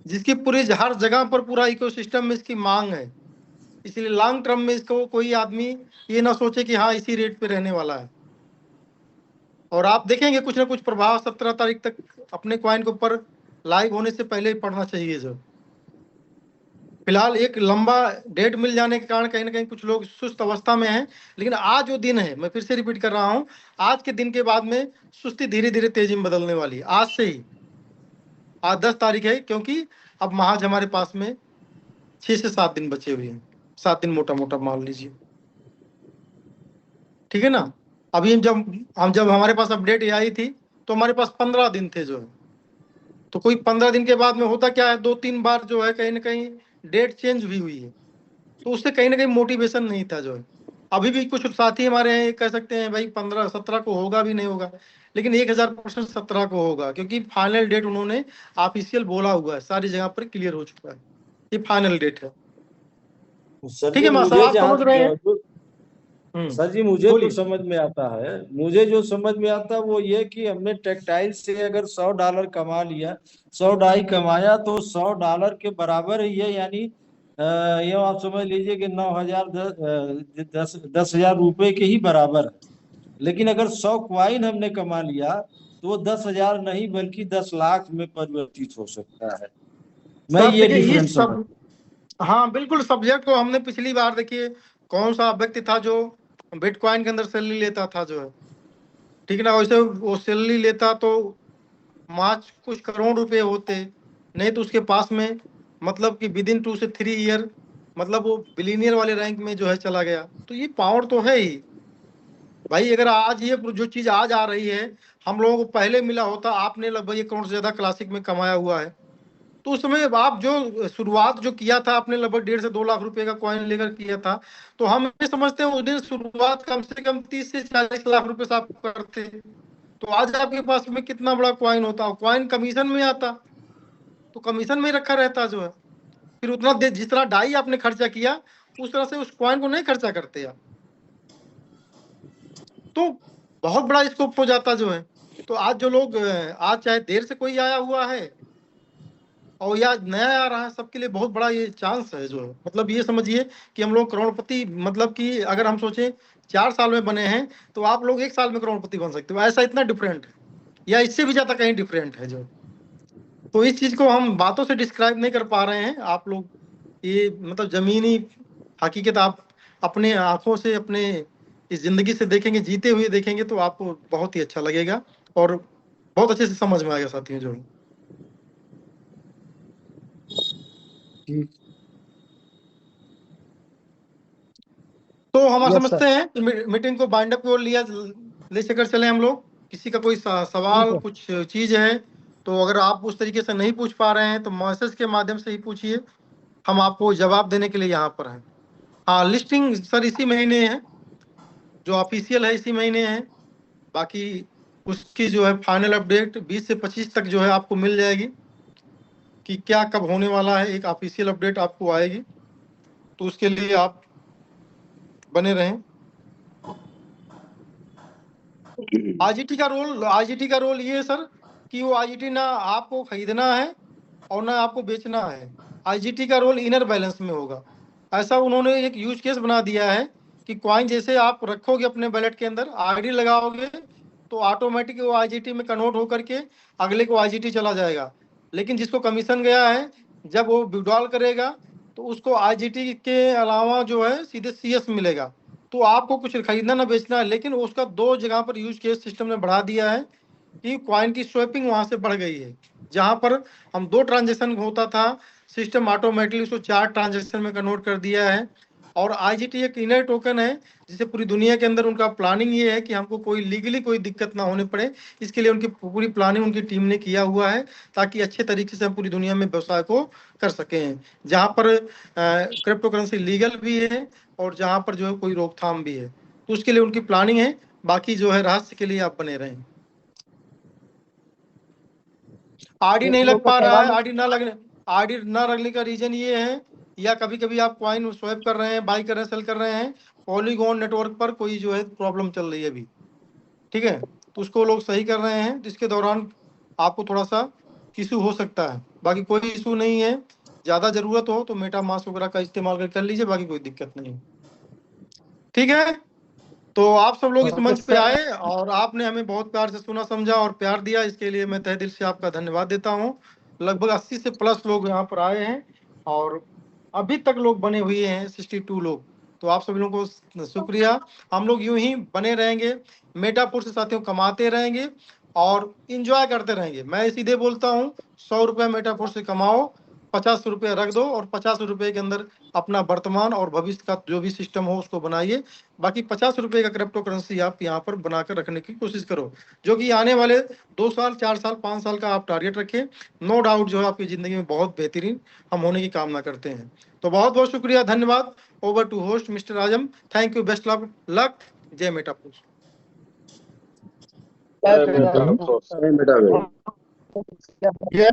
जिसकी पूरी हर जगह पर पूरा इकोसिस्टम में इसकी मांग है। इसलिए लॉन्ग टर्म में इसको कोई आदमी ये ना सोचे कि हाँ इसी रेट पे रहने वाला है। और आप देखेंगे कुछ ना कुछ प्रभाव 17 तारीख तक अपने क्वाइन के ऊपर लाइव होने से पहले ही पड़ना चाहिए। जो फिलहाल एक लंबा डेट मिल जाने के कारण कहीं ना कहीं कुछ लोग सुस्त अवस्था में हैं, लेकिन आज जो दिन है, मैं फिर से रिपीट कर रहा हूं, आज के दिन के बाद में सुस्ती धीरे धीरे तेजी में बदलने वाली है। आज से ही, आज 10 तारीख है, क्योंकि अब महाज हमारे पास में 6 से 7 दिन बचे हुए हैं। 7 दिन मोटा मोटा मान लीजिए, ठीक है ना। अभी जब हमारे पास अपडेट ये आई थी तो हमारे पास 15 दिन थे जो है। तो कोई 15 दिन के बाद में होता क्या है, 2-3 बार जो है कहीं ना कहीं डेट चेंज भी हुई है, तो उससे कहीं ना कहीं मोटिवेशन नहीं था जो है। अभी भी कुछ साथी हमारे हैं कह सकते हैं भाई 15-17 को होगा भी नहीं होगा, लेकिन 1000% 17 को होगा, क्योंकि फाइनल डेट उन्होंने ऑफिशियल बोला हुआ है, सारी जगह पर क्लियर हो चुका है, ये फाइनल डेट है। ठीक है मास्टर, आप समझ रहे हैं। सर जी मुझे तो समझ में आता है, मुझे जो समझ में आता है वो ये कि हमने टेक्सटाइल से अगर $100 कमा लिया, 100 डाई कमाया, तो $100 के बराबर ही है, यानी ये आप समझ लीजिए कि 9,000 10,000 रुपए के ही बराबर है। लेकिन अगर 100 क्वाइन हमने कमा लिया तो वो 10,000 नहीं बल्कि 10 लाख में परिवर्तित हो सकता है। मैं ये डिफरेंस समझ। हाँ बिल्कुल, सब्जेक्ट को हमने पिछली बार देखिए कौन सा व्यक्ति था जो बिटकॉइन के अंदर सैलरी लेता था जो है, ठीक है ना। वैसे वो सैलरी लेता तो मार्च कुछ करोड़ रुपए होते, नहीं तो उसके पास में मतलब कि विद इन 2 से 3 ईयर मतलब वो बिलीनियर वाले रैंक में जो है चला गया। तो ये पावर तो है ही भाई। अगर आज ये जो चीज आज आ रही है, हम लोगों को पहले मिला होता, आपने लगभग 1 करोड़ से ज्यादा क्लासिक में कमाया हुआ है, तो उस समय आप जो शुरुआत जो किया था आपने लगभग 1.5 से 2 लाख रुपए का कॉइन लेकर किया था, तो हम ये समझते हैं उस दिन शुरुआत कम से कम 30 से 40 लाख रुपए से आप करते। तो आज आपके पास में कितना बड़ा कॉइन होता, कॉइन कमीशन में आता, तो कमीशन में रखा रहता जो है। फिर उतना जिस तरह डाई आपने खर्चा किया उस तरह से उस कॉइन को नहीं खर्चा करते आप, तो बहुत बड़ा स्कोप हो जाता जो है। तो आज जो लोग आज चाहे देर से कोई आया हुआ है और या नया आ रहा है, सबके लिए बहुत बड़ा ये चांस है जो है। मतलब ये समझिए कि हम लोग करोड़पति, मतलब कि अगर हम सोचें 4 साल में बने हैं तो आप लोग 1 साल में करोड़पति बन सकते हो, ऐसा इतना डिफरेंट है, या इससे भी ज्यादा कहीं डिफरेंट है जो। तो इस चीज को हम बातों से डिस्क्राइब नहीं कर पा रहे हैं, आप लोग ये मतलब जमीनी हकीकत आप अपने आंखों से, अपने इस जिंदगी से देखेंगे, जीते हुए देखेंगे, तो आपको बहुत ही अच्छा लगेगा और बहुत अच्छे से समझ में आएगा साथियों जो। तो हम Yes, समझते हैं कि मीटिंग को बाइंड अप की ओर ले चकर चले हम लोग। किसी का कोई सवाल, कुछ चीज है तो अगर आप उस तरीके से नहीं पूछ पा रहे हैं तो मैसेज के माध्यम से ही पूछिए, हम आपको जवाब देने के लिए यहाँ पर हैं। हाँ, लिस्टिंग सर इसी महीने है, जो ऑफिशियल है इसी महीने है। बाकी उसकी जो है फाइनल अपडेट 20 से 25 तक जो है आपको मिल जाएगी कि क्या कब होने वाला है। एक ऑफिशियल अपडेट आपको आएगी, तो उसके लिए आप बने रहें। आईजीटी का रोल ये है सर कि वो आईजीटी ना आपको खरीदना है और ना आपको बेचना है। आईजीटी का रोल इनर बैलेंस में होगा। ऐसा उन्होंने एक यूज केस बना दिया है कि कॉइन जैसे आप रखोगे अपने वैलेट के अंदर, आईडी लगाओगे तो ऑटोमेटिक वो आईजीटी में कन्वर्ट होकर के अगले को आईजीटी चला जाएगा। लेकिन जिसको कमीशन गया है, जब वो विड्रॉल करेगा तो उसको आईजीटी के अलावा जो है सीधे सीएस मिलेगा। तो आपको कुछ खरीदना ना बेचना है, लेकिन उसका 2 जगह पर यूज केस सिस्टम ने बढ़ा दिया है कि कॉइन की स्वैपिंग वहां से बढ़ गई है। जहां पर हम 2 ट्रांजेक्शन होता था, सिस्टम ऑटोमेटिकली उसको 4 ट्रांजेक्शन में कन्वर्ट कर दिया है। और आईजीटी एक इनर टोकन है जिसे पूरी दुनिया के अंदर उनका प्लानिंग ये है कि हमको कोई लीगली कोई दिक्कत ना होने पड़े। इसके लिए उनकी पूरी प्लानिंग उनकी टीम ने किया हुआ है ताकि अच्छे तरीके से हम पूरी दुनिया में व्यवसाय को कर सकें, जहां पर क्रिप्टो करेंसी लीगल भी है और जहां पर जो है कोई रोकथाम भी है। तो उसके लिए उनकी प्लानिंग है। बाकी जो है रहस्य के लिए आप बने रहें। आरडी नहीं लग पा रहा है, आरडी ना लगने का रीजन ये है, या कभी कभी आप कॉइन स्वैप कर रहे हैं, बाई कर रहे हैं, सेल कर रहे हैं, पॉलीगॉन नेटवर्क पर कोई जो है प्रॉब्लम चल रही है अभी, ठीक है, तो उसको लोग सही कर रहे हैं, जिसके दौरान आपको थोड़ा सा इशू हो सकता है। बाकी कोई इशू नहीं है। ज्यादा जरूरत हो तो मेटा मास्क वगैरह का इस्तेमाल कर लीजिए, बाकी कोई दिक्कत नहीं। ठीक है, तो आप सब लोग इस मंच पे आए और आपने हमें बहुत प्यार से सुना, समझा और प्यार दिया, इसके लिए मैं तहे दिल से आपका धन्यवाद देता हूँ। लगभग 80 से प्लस लोग यहाँ पर आए हैं और अभी तक लोग बने हुए हैं 62 लोग। तो आप सभी लोगों को शुक्रिया। हम लोग यूं ही बने रहेंगे, मेटापुर से साथियों कमाते रहेंगे और इंजॉय करते रहेंगे। मैं सीधे बोलता हूँ, 100 रुपये मेटापुर से कमाओ, 50 रुपये रख दो और 50 रुपये के अंदर अपना वर्तमान और भविष्य का जो भी सिस्टम हो उसको बनाइए। बाकी 50 रुपये का क्रिप्टो करेंसी आप यहाँ पर बनाकर रखने की कोशिश करो, जो कि आने वाले 2 साल, 4 साल, 5 साल का आप टारगेट रखें। नो डाउट जो है आपकी जिंदगी में बहुत बेहतरीन हम होने की कामना करते हैं। तो बहुत बहुत शुक्रिया, धन्यवाद। Over to host mister Azam. Thank you, best luck. जय मेटापुर। जय मेटापुर। जय मेटापुर। जय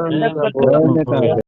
मेटापुर।